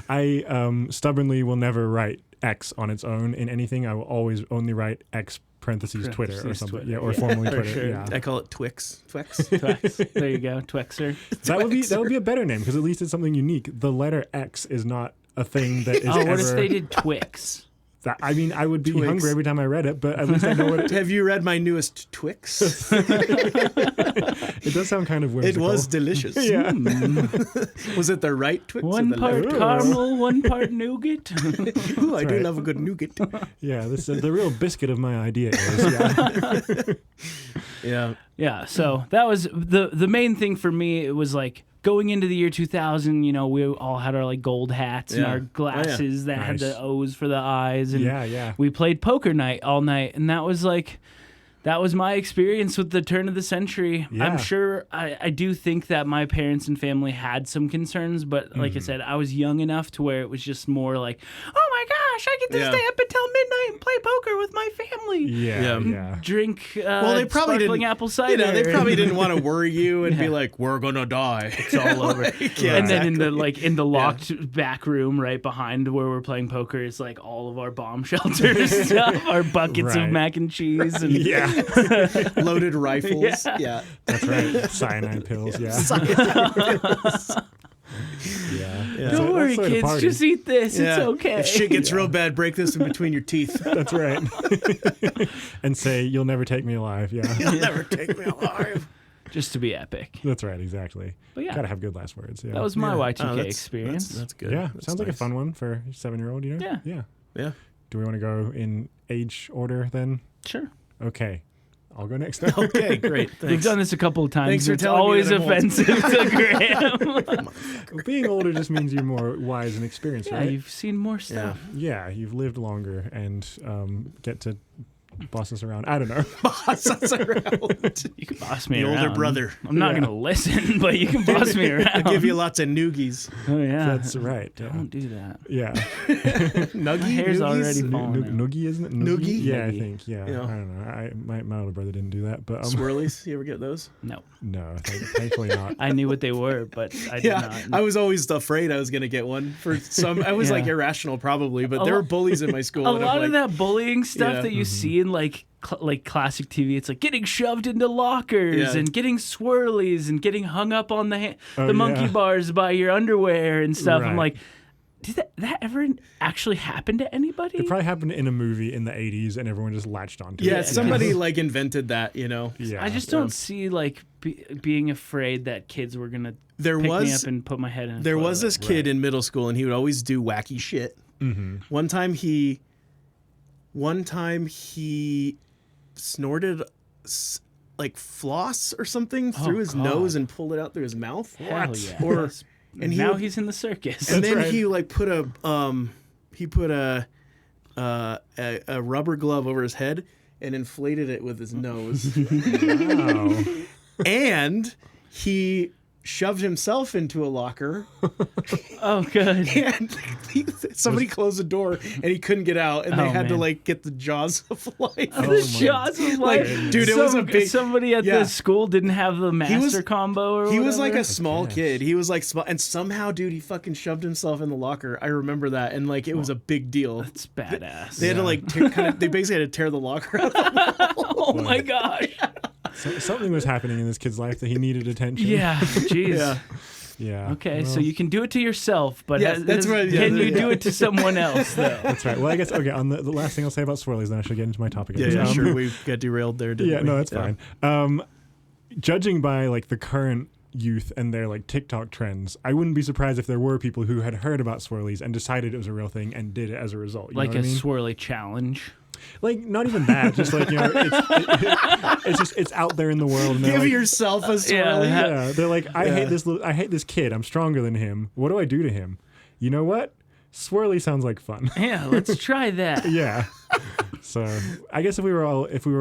I stubbornly will never write X on its own in anything. I will always only write X parentheses Twitter or something. Yeah, or formerly Twitter. Sure. Yeah. I call it Twix. Twix. There you go, Twixer. That would be a better name, because at least it's something unique. The letter X is not a thing that is what if they did Twix? I mean, I would be hungry every time I read it, but at least I know what it is. Have you read my newest Twix? It does sound kind of whimsical. It was delicious. Yeah. Was it the right Twix? One part caramel, one part nougat. Ooh, I do love a good nougat. Yeah, this is the real biscuit of my idea is. Yeah. Yeah, so that was the main thing for me. It was like going into the year 2000, we all had our like gold hats and our glasses that had the O's for the eyes, and we played poker night all night, and that was my experience with the turn of the century. Yeah. I'm sure I do think that my parents and family had some concerns, but like I said, I was young enough to where it was just more like, oh my gosh, I get to stay up until midnight and play poker with my family. Yeah. Drink they probably sparkling apple cider. They probably didn't want to worry you and be like, we're gonna die. It's all over. And then in the locked back room right behind where we're playing poker is like all of our bomb shelters stuff, our buckets of mac and cheese and loaded rifles. Yeah. That's right. Cyanide pills. Yeah. Don't worry, kids. Just eat this. It's okay. If shit gets real bad, break this in between your teeth. That's right. And say, "You'll never take me alive." Yeah. You'll never take me alive. Just to be epic. That's right. Exactly. But gotta have good last words. Yeah. That was my Y2K experience. That's good. Yeah. That's Sounds like a fun one for a 7-year-old. Yeah. Yeah. Do we want to go in age order then? Sure. Okay. I'll go next. Okay, great. Thanks. We've done this a couple of times. Thanks for it's telling always me that I'm offensive to Graham. Being older just means you're more wise and experienced, right? You've seen more stuff. Yeah, you've lived longer and get to boss us around. I don't know. Boss us around. You can boss me the around. The older brother. I'm not going to listen, but you can boss me around. I'll give you lots of noogies. Oh, yeah. That's right. Don't do that. Yeah. Nuggie? My hair's already falling. Noogie, isn't it? Noogie? Yeah, I think. Yeah. I don't know. My older brother didn't do that. But Swirlies? You ever get those? No. No, thankfully not. I knew what they were, but I did not. I was always afraid I was going to get one for some. I was like irrational probably, but there were bullies in my school. A lot of that bullying stuff that you see in like classic TV, it's like getting shoved into lockers and getting swirlies and getting hung up on the monkey bars by your underwear and stuff. Right. I'm like, Did that ever actually happen to anybody? It probably happened in a movie in the 80s and everyone just latched onto Yeah, it. somebody like invented that, Yeah. I just don't see like being afraid that kids were gonna There pick me was- up and put my head in. There was this kid in middle school, and he would always do wacky shit. Mm-hmm. One time he snorted like floss or something through his nose and pulled it out through his mouth. Hell yeah. Or and he now would- he's in the circus. and then right. he like put a rubber glove over his head and inflated it with his nose. Wow. And he shoved himself into a locker. Oh, good. And somebody closed the door and he couldn't get out, and they Oh, had to man. like get the jaws of life. The shots of life. Dude, it was a big. Somebody at Yeah. the school didn't have the master was- combo or He was like whatever? a small guess. kid. He was like small, and somehow, dude, he fucking shoved himself in the locker. I remember that, and like it was a big deal. That's badass. They had to like they basically had to tear the locker out. Oh my gosh. So, something was happening in this kid's life that he needed attention. Yeah. Jeez. Yeah. Yeah. Okay, so Well, you can do it to yourself, but Yes, that's right, yeah, can you yeah. do it to someone else though? That's right. Well, I guess, okay, on the last thing I'll say about swirlies, then I should get into my topic. Yeah, sure. We got derailed there, didn't Yeah, we? no, that's fine. Judging by like the current youth and their like TikTok trends, I wouldn't be surprised if there were people who had heard about swirlies and decided it was a real thing and did it as a result. You Like know a what I mean? swirly challenge. Like not even that, just like it's out there in the world. And they're Give like, yourself a Yeah. swirly. yeah, they're like, I hate this kid. I'm stronger than him. What do I do to him? You know what? Swirly sounds like fun. Yeah, let's try that. Yeah. So I guess if we were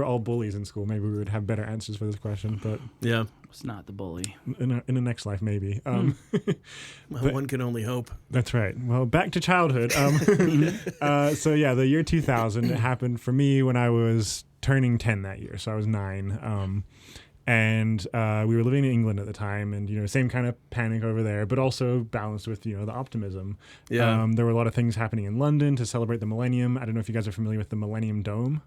all bullies in school, maybe we would have better answers for this question. But Yeah. It's not the bully. in the next life, maybe. Well, one can only hope. That's right. Well, back to childhood. So yeah, the year 2000 it happened for me when I was turning 10 that year. So I was 9. And we were living in England at the time, and same kind of panic over there, but also balanced with the optimism. Yeah. There were a lot of things happening in London to celebrate the Millennium. I don't know if you guys are familiar with the Millennium Dome.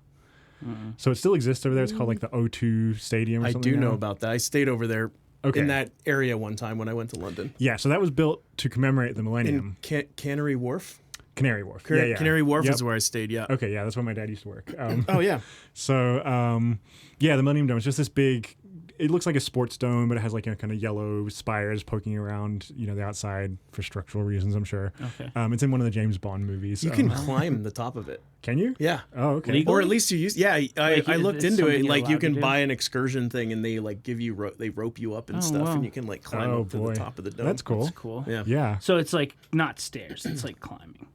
So it still exists over there. It's called like the O2 Stadium or I something. do know now. about that. I stayed over there Okay. in that area one time when I went to London. Yeah, so that was built to commemorate the Millennium. In Canary Wharf? Canary Wharf. Yeah. Canary Wharf Yep. is where I stayed, yeah. Okay, yeah, that's where my dad used to work. Oh, yeah. So, the Millennium Dome is just this big. It looks like a sports dome, but it has like kind of yellow spires poking around, the outside for structural reasons, I'm sure. Okay. It's in one of the James Bond movies. You can climb the top of it. Can you? Yeah. Oh, okay. Legal? Or at least you use. Yeah, I looked it's into something it. you're Like you allowed to can do? buy an excursion thing, and they like give you they rope you up and Oh, stuff, wow. and you can like climb Oh, up to boy. the top of the dome. That's cool. That's cool. Yeah. Yeah. So it's like not stairs. It's like climbing,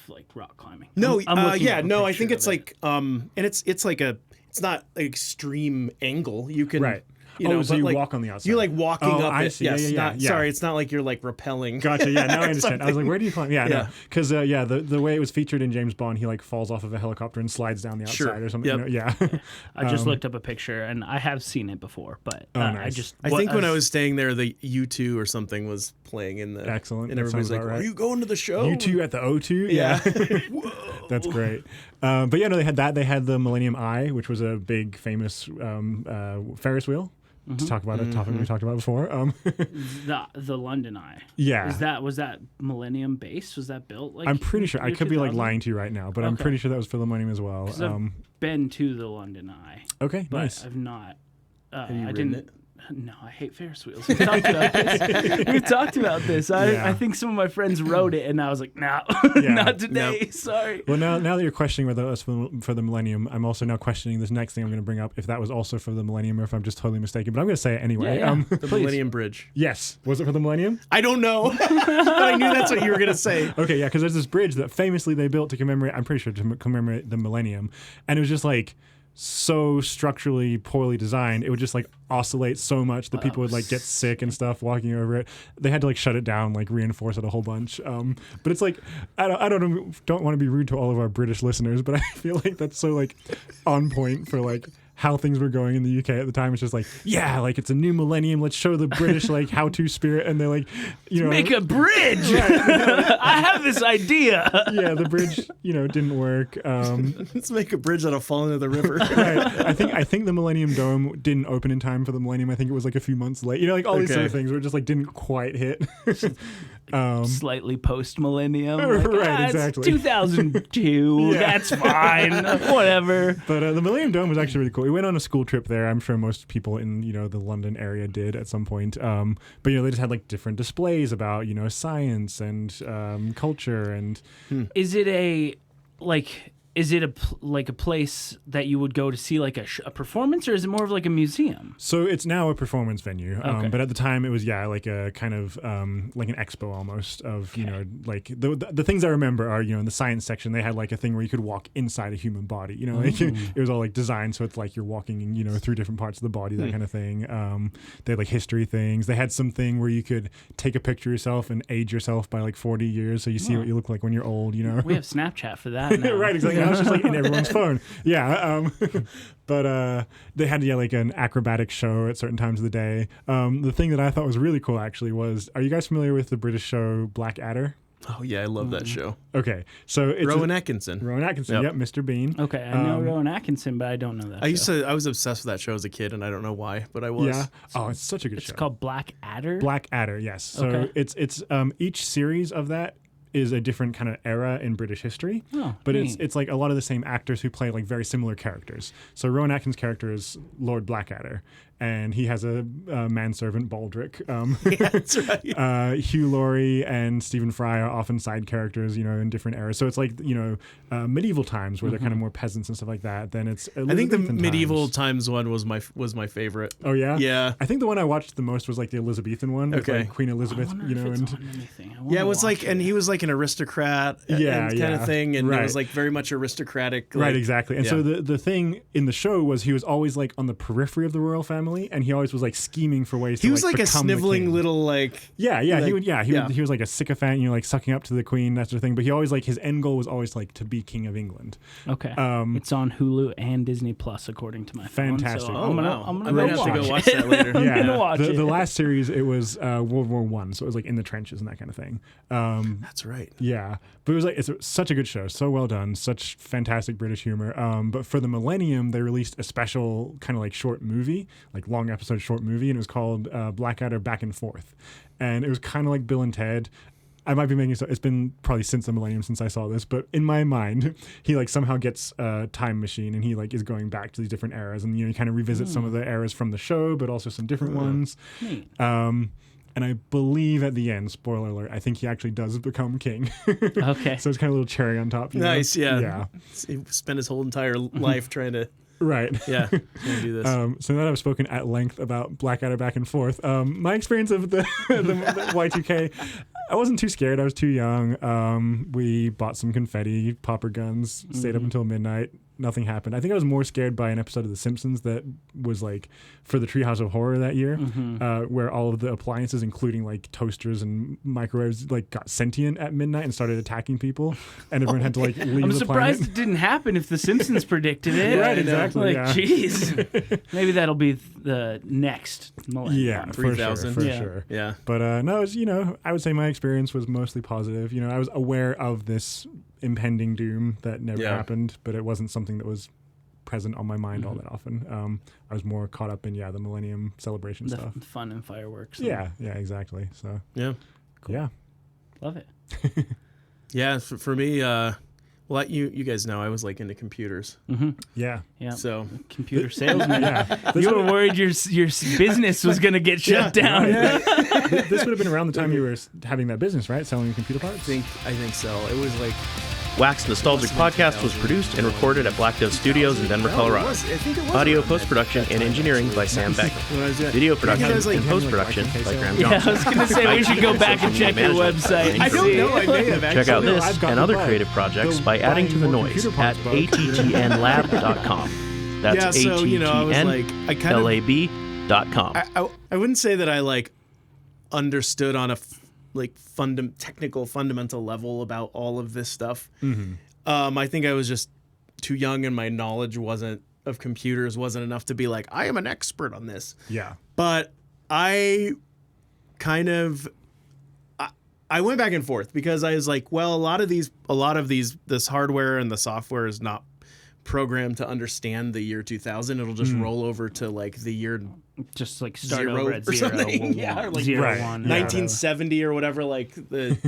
like rock climbing. No, I'm looking yeah, up a no. I picture think of it's it. like and it's like it's not an extreme angle. You can Right. You So but you like, walk on the outside. You like walking Oh, up. I it. see. Yes, Yeah. Sorry, it's not like you're like rappelling. Gotcha. Yeah, now I understand. I was like, where do you climb? Yeah, Yeah. no. Because, the way it was featured in James Bond, he like falls off of a helicopter and slides down the outside Sure. or something. Yep. Yeah. I just looked up a picture and I have seen it before, but I nice. just I think when I was staying there, the U2 or something was playing in the. Excellent. And That everybody's sounds like, about right. "Are you going to the show?" You two at the O2? Yeah. That's great. But yeah, no, they had that. They had the Millennium Eye, which was a big, famous Ferris wheel. To talk about a topic we talked about before. the London Eye. Yeah. Was that Millennium base? Was that built like? I'm pretty sure. I year could be like 2000? lying to you right now, but I'm Okay. pretty sure that was for the Millennium as well. 'Cause I've been to the London Eye, Okay, but nice. I've not. you I ridden didn't. it? No, I hate Ferris wheels. We've talked about this. We've talked about this. Yeah. I think some of my friends rode it, and I was like, no, Yeah. not today. Sorry. Well, now that you're questioning whether that's for the Millennium, I'm also now questioning this next thing I'm going to bring up, if that was also for the Millennium or if I'm just totally mistaken. But I'm going to say it anyway. Yeah. The Please. Millennium Bridge. Yes. Was it for the Millennium? I don't know, but I knew that's what you were gonna say. Okay, yeah, because there's this bridge that famously they built to commemorate, I'm pretty sure to commemorate the Millennium. And it was just like so structurally poorly designed. It would just like oscillate so much that people would like get sick and stuff walking over it. They had to like shut it down, like reinforce it a whole bunch. But it's like, I don't want to be rude to all of our British listeners, but I feel like that's so like on point for like how things were going in the UK at the time. It's just like, yeah, like it's a new millennium. Let's show the British like how-to spirit. And they're like, Make a bridge. I have this idea. yeah, the bridge, didn't work. Let's make a bridge that'll fall into the river. Right. I think the Millennium Dome didn't open in time for the Millennium. I think it was like a few months late. Like all these sort of Okay. things where it just like didn't quite hit. slightly post-millennium. Like, Right, exactly. It's 2002. That's fine. Whatever. But the Millennium Dome was actually really cool. We went on a school trip there. I'm sure most people in the London area did at some point. But they just had like different displays about science and culture and. Is it a place that you would go to see like a performance, or is it more of like a museum? So it's now a performance venue, Okay. but at the time it was like a kind of like an expo almost of like the things I remember are in the science section they had like a thing where you could walk inside a human body. Like it was all like designed so it's like you're walking through different parts of the body, that kind of thing. They had like history things. They had something where you could take a picture of yourself and age yourself by like 40 years, so you see what you look like when you're old. We have Snapchat for that now. Right, exactly. Now it's just like in everyone's phone. Yeah. But they had like an acrobatic show at certain times of the day. The thing that I thought was really cool actually was, are you guys familiar with the British show Blackadder? Oh yeah, I love that show. Okay, so it's Rowan Atkinson. Yep, Mr. Bean. Okay, I know Rowan Atkinson, but I don't know that. I was obsessed with that show as a kid, and I don't know why, but I was. Yeah. Oh, it's such a good show. It's called Blackadder? Blackadder, yes. So Okay. it's each series of that is a different kind of era in British history. Oh, but neat. it's like a lot of the same actors who play like very similar characters. So Rowan Atkinson's character is Lord Blackadder, and he has a manservant, Baldric. Yeah, that's right. Hugh Laurie and Stephen Fry are often side characters, in different eras. So it's like, medieval times where they're kind of more peasants and stuff like that. Then it's I think the Elizabethan medieval times. times one was my favorite. Oh yeah? Yeah. I think the one I watched the most was like the Elizabethan one. With, Okay. like Queen I Elizabeth, wonder if it's and on anything. Yeah, it was like, and he was like an aristocrat, kind of thing, and it right. was like very much aristocratic. Right, like- exactly. And so the thing in the show was he was always like on the periphery of the royal family, and he always was like scheming for ways He to was like a become the sniveling king. little like. He was like a sycophant, like sucking up to the queen, that sort of thing. But he always like his end goal was always like to be king of England. Okay. It's on Hulu and Disney Plus, according to my phone. Fantastic. So Oh, wow. I'm I gonna might have to go watch that later. I'm gonna watch it. The last series it was World War I, so it was like in the trenches and that kind of thing. That's right. Yeah, but it was like it's such a good show, so well done, such fantastic British humor. But for the Millennium, they released a special kind of like short movie, like long episode short movie, and it was called Blackadder Back and Forth, and it was kind of like Bill and Ted. I might be making it's been probably since the Millennium since I saw this, but in my mind, he like somehow gets a time machine and he like is going back to these different eras, and he kind of revisits some of the eras from the show, but also some different ones. Neat. And I believe at the end, spoiler alert, I think he actually does become king. Okay. So it's kind of a little cherry on top. Nice, yeah. Yeah. He spent his whole entire life trying to. Right. Yeah, trying to do this. So now that I've spoken at length about Blackadder Back and Forth, my experience of the Y2K, I wasn't too scared. I was too young. We bought some confetti, popper guns, stayed up until midnight. Nothing happened. I think I was more scared by an episode of The Simpsons that was like for the Treehouse of Horror that year, where all of the appliances, including like toasters and microwaves, like got sentient at midnight and started attacking people, and everyone had to like leave I'm the surprised planet. it didn't happen if The Simpsons predicted it. Right, exactly. Like, jeez. Maybe that'll be the next millennium. Yeah, for sure, 3000. for Yeah. sure. Yeah. But no, it's, I would say my experience was mostly positive. I was aware of this impending doom that never happened, but it wasn't something that was present on my mind all that often. I was more caught up in the Millennium celebration The stuff. fun and fireworks. Yeah, exactly. So Yeah. yeah, Love it. Yeah. For me, well, you guys know I was like into computers. yeah. Yeah. So Computer salesman. Yeah. You were worried your business was going to get shut down. This would have been around the time you were having that business, right? Selling computer parts. I think so. It was like Wax Nostalgic Podcast was produced and recorded at Black Dove Studios in Denver, Colorado. I think it was Audio around post-production and engineering by Sam Beckett. when I was young. Video You production guys, like, and post-production by Graham Yeah, I Johnstone. was going to say we should go back and check your website. I and don't see. know. I may have actually. Check out No, this I've got and the other bug. creative projects The by adding to the buying more noise computer at parts bug. attnlab.com. That's Yeah, so, I was like, I kind of. attnlab.com. I wouldn't say that I like understood on a technical fundamental level about all of this stuff. I think I was just too young and my knowledge of computers wasn't enough to be like, I am an expert on this. Yeah. But I kind of I went back and forth because I was like, well, a lot of this hardware and the software is not programmed to understand the year 2000. It'll just roll over to like the year Just like start zero over at or zero, something. Yeah, or like zero, Right. one. 1970 or whatever. Like the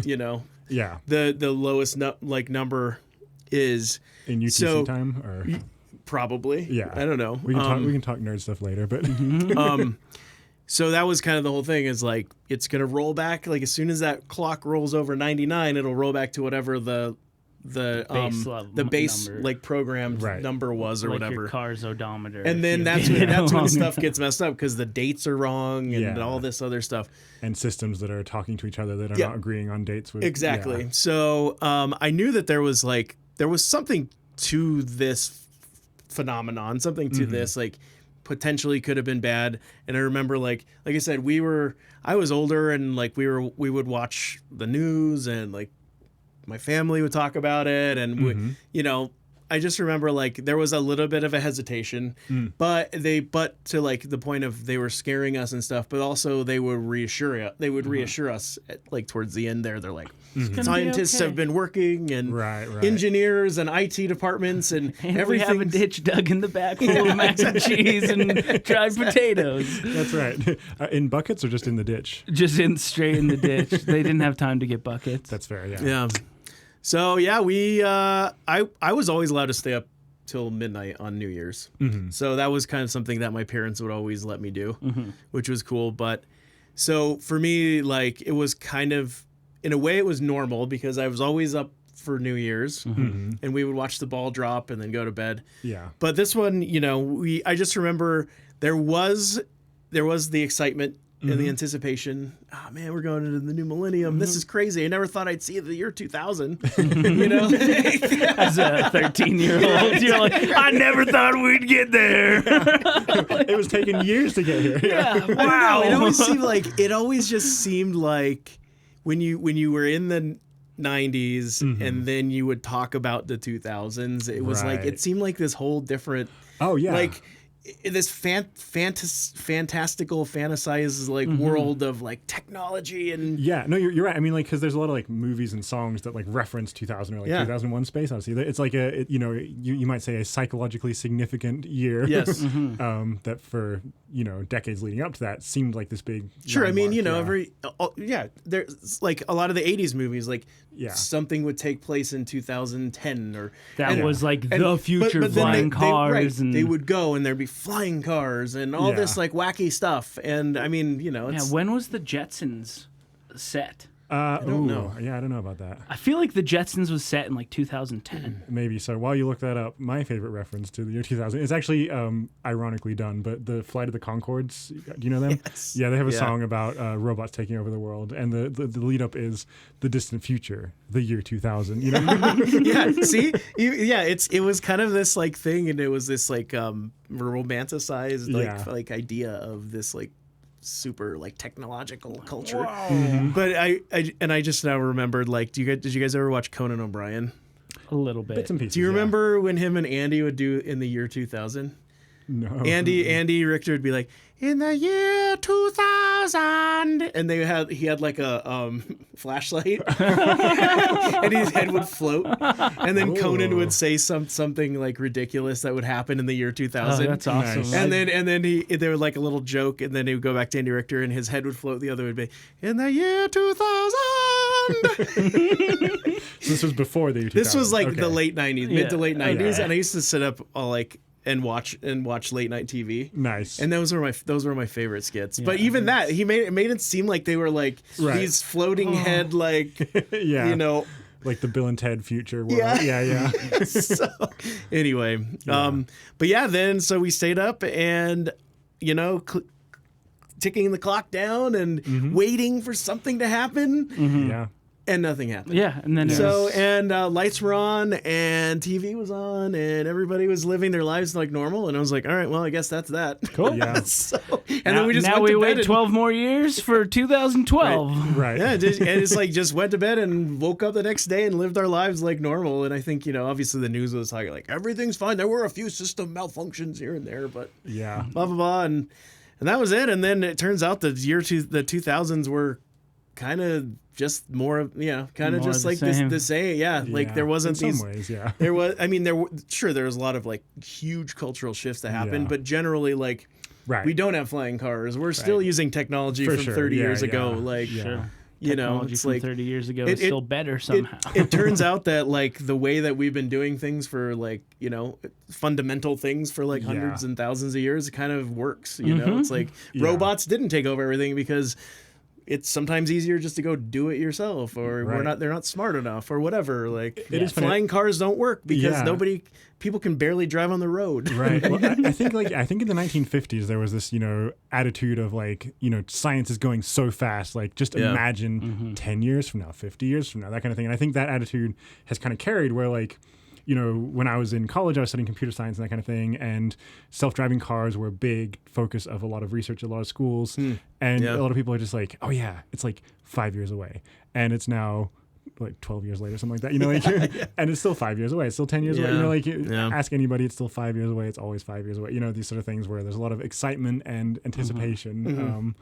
Yeah. the lowest number is In UTC So- time, or probably. yeah, I don't know. We can talk nerd stuff later, but So that was kind of the whole thing, is like it's gonna roll back, like as soon as that clock rolls over 99, it'll roll back to whatever the base number. like programmed Right. number was or like whatever. your car's odometer. And then that's when stuff gets messed up, because the dates are wrong and Yeah. all this other stuff. and systems that are talking to each other that are Yeah. not agreeing on dates with Exactly. yeah. So I knew that there was something to this phenomenon, something to this, like potentially could have been bad. And I remember like I said, I was older, and like we would watch the news, and like my family would talk about it, and we, I just remember like there was a little bit of a hesitation, but to like the point of they were scaring us and stuff, but also they would reassure us at, like towards the end there. They're like, scientists have been working, and Right. engineers and IT departments and we everything. have a ditch dug in the back full of mac and cheese and dried potatoes. That's right. In buckets or just in the ditch? Just straight in the ditch. They didn't have time to get buckets. That's fair. Yeah. Yeah. So yeah, I was always allowed to stay up till midnight on New Year's. So that was kind of something that my parents would always let me do, which was cool. But so for me, like it was kind of, in a way it was normal, because I was always up for New Year's, and we would watch the ball drop and then go to bed. Yeah. But this one, I just remember there was the excitement and the anticipation. Oh man, we're going into the new millennium. This is crazy. I never thought I'd see the year 2000. As a 13-year-old, you're like, I never thought we'd get there. It was taking years to get here. Yeah, Wow. wow. It always just seemed like when you were in the 90s and then you would talk about the 2000s, it was like, Right. it seemed like this whole different, Oh yeah. like this fantastical fantasized like world of like technology and Yeah, no, you're right. I mean, like, because there's a lot of like movies and songs that like reference 2000 or like 2001 Space Odyssey. It's like you might say a psychologically significant year. Yes. That for decades leading up to that seemed like this big. Sure, I mean, landmark, there's like a lot of the 80s movies, like Yeah. something would take place in 2010 or That was like and- the future but then flying cars. they would go and there'd be flying cars and all this Yeah. like wacky stuff. And I mean, Yeah, it's, when was the Jetsons set? I don't know. Yeah, I don't know about that. I feel like the Jetsons was set in like 2010. Maybe so. While you look that up, my favorite reference to the year 2000 is actually ironically done, but the Flight of the Conchords. Do you know them? Yes. Yeah, they have a Yeah. song about robots taking over the world, and the lead up is the distant future, the year 2000. You know? yeah, see, it was kind of this like thing, and it was this like romanticized like idea of this like super like technological culture. But I just now remembered, like, did you guys ever watch Conan O'Brien? A little bit. Bits and pieces. Do you yeah. remember when him and Andy would do in the year 2000? No. Andy Richter would be like, in the year 2000, and he had like a flashlight, and his head would float, and then Conan would say something like ridiculous that would happen in the year 2000. Oh, that's awesome. Nice. And then there was like a little joke, and then he would go back to Andy Richter, and his head would float. The other would be in the year 2000. So this was before the year 2000. This was like Okay. the late 90s, mid to Yeah. late 90s, Okay. and I used to sit up all like and watch late night TV. Nice. And those were my favorite skits. But even that, it made it seem like they were like Right. these floating head like yeah. Like the Bill and Ted future world. Yeah. Yeah. So anyway, but yeah, then so we stayed up and ticking the clock down and waiting for something to happen, Yeah. and nothing happened. Yeah, and then So lights were on and TV was on and everybody was living their lives like normal, and I was like, all right, well, I guess that's that. cool. Yeah. So, and then we just now went we to wait bed 12 more years for 2012. Right. and it's like just went to bed and woke up the next day and lived our lives like normal. And I think obviously the news was like everything's fine. There were a few system malfunctions here and there, but Yeah. blah blah blah, and that was it. And then it turns out the 2000s were kind of just more, kind of More just the like same. the same. Yeah, like there wasn't in these. some ways, yeah. There was, I mean, there was a lot of like huge cultural shifts that happened, Yeah. but generally, like, Right. we don't have flying cars. We're still using technology For from sure. 30 Yeah, years ago. yeah. Like, Sure. you know, Technology it's from like 30 years ago it- is it- still better somehow. It turns out that like the way that we've been doing things for like, fundamental things for like hundreds and thousands of years, it kind of works. You know, it's like robots didn't take over everything because it's sometimes easier just to go do it yourself, or they're not smart enough, or whatever. Like flying cars don't work because people can barely drive on the road. Right. Well, I think in the 1950s there was this, attitude of like, science is going so fast. Like just imagine 10 years from now, 50 years from now, that kind of thing. And I think that attitude has kind of carried where like, when I was in college, I was studying computer science and that kind of thing, and self-driving cars were a big focus of a lot of research at a lot of schools. And a lot of people are just like, oh yeah, it's like 5 years away. And it's now like 12 years later, something like that, and it's still 5 years away. It's still 10 years away. Ask anybody, it's still 5 years away. It's always 5 years away. These sort of things where there's a lot of excitement and anticipation.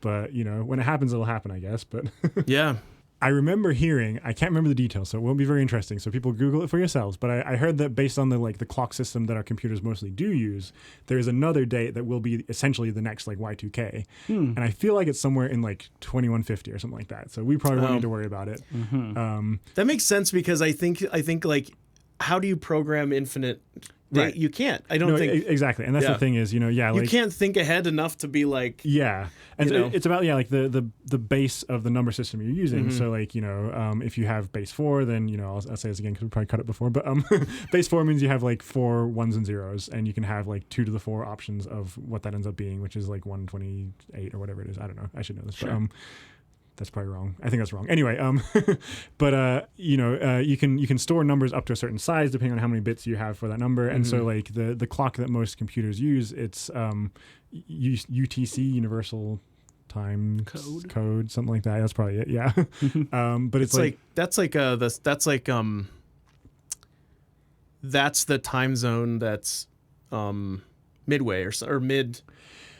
But, when it happens, it'll happen, I guess. But Yeah. I remember hearing, I can't remember the details, so it won't be very interesting. So people Google it for yourselves. But I heard that based on the clock system that our computers mostly do use, there is another date that will be essentially the next like Y2K, and I feel like it's somewhere in like 2150 or something like that. So we probably won't need to worry about it. That makes sense because I think like, how do you program infinite? Right. You can't. I don't think exactly. And that's the thing is, like you can't think ahead enough to be like. Yeah, and so it's about like the base of the number system you're using. So like if you have base 4, then I'll say this again because we probably cut it before, but base 4 means you have like 4 ones and zeros, and you can have like 2 to the 4 options of what that ends up being, which is like 128 or whatever it is. I don't know. I should know this, but that's probably wrong. I think that's wrong. Anyway, but you can store numbers up to a certain size depending on how many bits you have for that number. And so like the clock that most computers use, it's UTC, Universal Time Code, something like that. That's probably it. Yeah. But it's like that's the time zone that's midway or mid.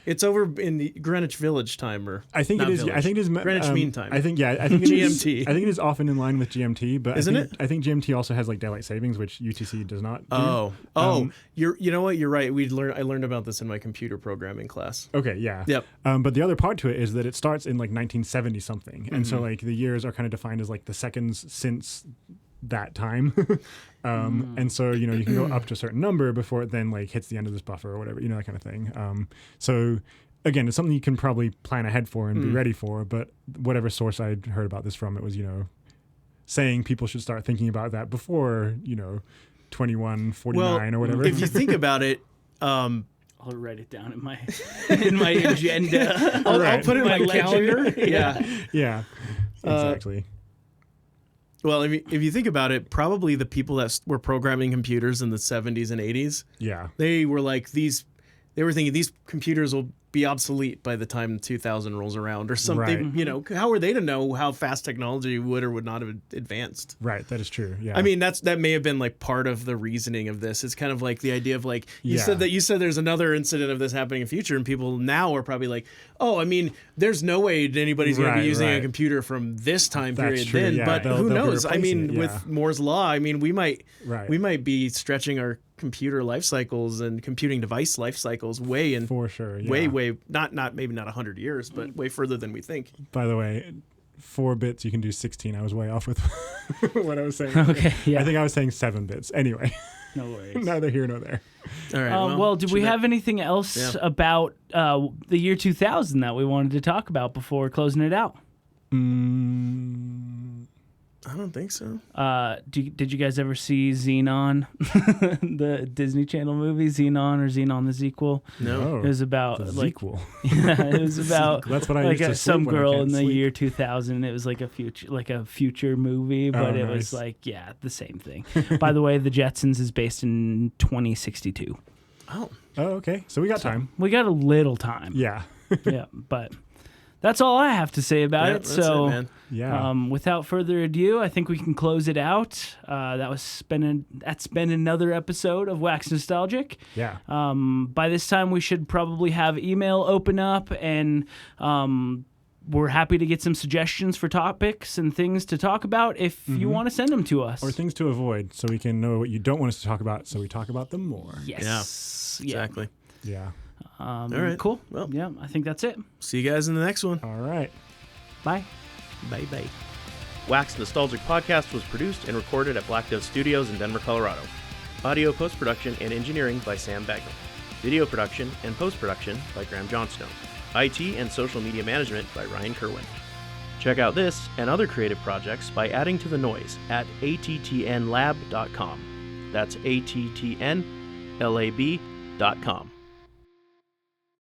It's over in the Greenwich Village time, or I think it is. Village. I think it is Greenwich Mean Time. I think it GMT. I think it is often in line with GMT, but Isn't it? I think GMT also has like daylight savings, which UTC does not. Do. You know what? You're right. I learned about this in my computer programming class. Okay, yeah. Yep. But the other part to it is that it starts in like 1970 something, and so like the years are kind of defined as like the seconds since that time. And so you can go up to a certain number before it then like hits the end of this buffer or whatever, that kind of thing. So again, it's something you can probably plan ahead for and be ready for, but whatever source I'd heard about this from, it was saying people should start thinking about that before 2149 or whatever. If you think about it, I'll write it down in my agenda. I'll put it in my calendar. Yeah, exactly. Well, if you think about it, probably the people that were programming computers in the 70s and 80s, they were like they were thinking these computers will be obsolete by the time 2000 rolls around or something. Right. How are they to know how fast technology would or would not have advanced? Right, that is true. Yeah. I mean, that may have been like part of the reasoning of this. It's kind of like the idea of like you said there's another incident of this happening in the future, and people now are probably like, oh, I mean, there's no way anybody's going to be using a computer from this time period true, then. yeah. But They'll who be knows? I mean, replacing it, with Moore's law, I mean, we might be stretching our computer life cycles and computing device life cycles for sure, way not maybe not 100 years, but way further than we think. By the way, 4 bits you can do 16. I was way off with what I was saying. Okay, yeah. I think I was saying 7 bits. Anyway, no worries. Neither here nor there. All right. Well, did we have anything else about the year 2000 that we wanted to talk about before closing it out? I don't think so. Did you guys ever see Xenon, the Disney Channel movie Xenon or Xenon the Sequel? No. It was about the like sequel. Yeah, it was about That's what I like used to some sleep when I girl can't in the sleep. year 2000. It was like a future movie, but it was nice. like the same thing. By the way, The Jetsons is based in 2062. Oh, okay. So we got time. We got a little time. Yeah. Yeah, but that's all I have to say about it. that's So, it, man. Yeah. without further ado, I think we can close it out. That's been another episode of Wax Nostalgic. Yeah. By this time, we should probably have email open up and we're happy to get some suggestions for topics and things to talk about if you want to send them to us. Or things to avoid, so we can know what you don't want us to talk about, so we talk about them more. Yes. Yeah, exactly. Yeah. All right. Cool. Well. Yeah, I think that's it. See you guys in the next one. All right. Bye. Bye-bye. Wax Nostalgic Podcast was produced and recorded at Black Dove Studios in Denver, Colorado. Audio post-production and engineering by Sam Bagnall. Video production and post-production by Graham Johnstone. IT and social media management by Ryan Kerwin. Check out this and other creative projects by adding to the noise at attnlab.com. That's attnlab.com.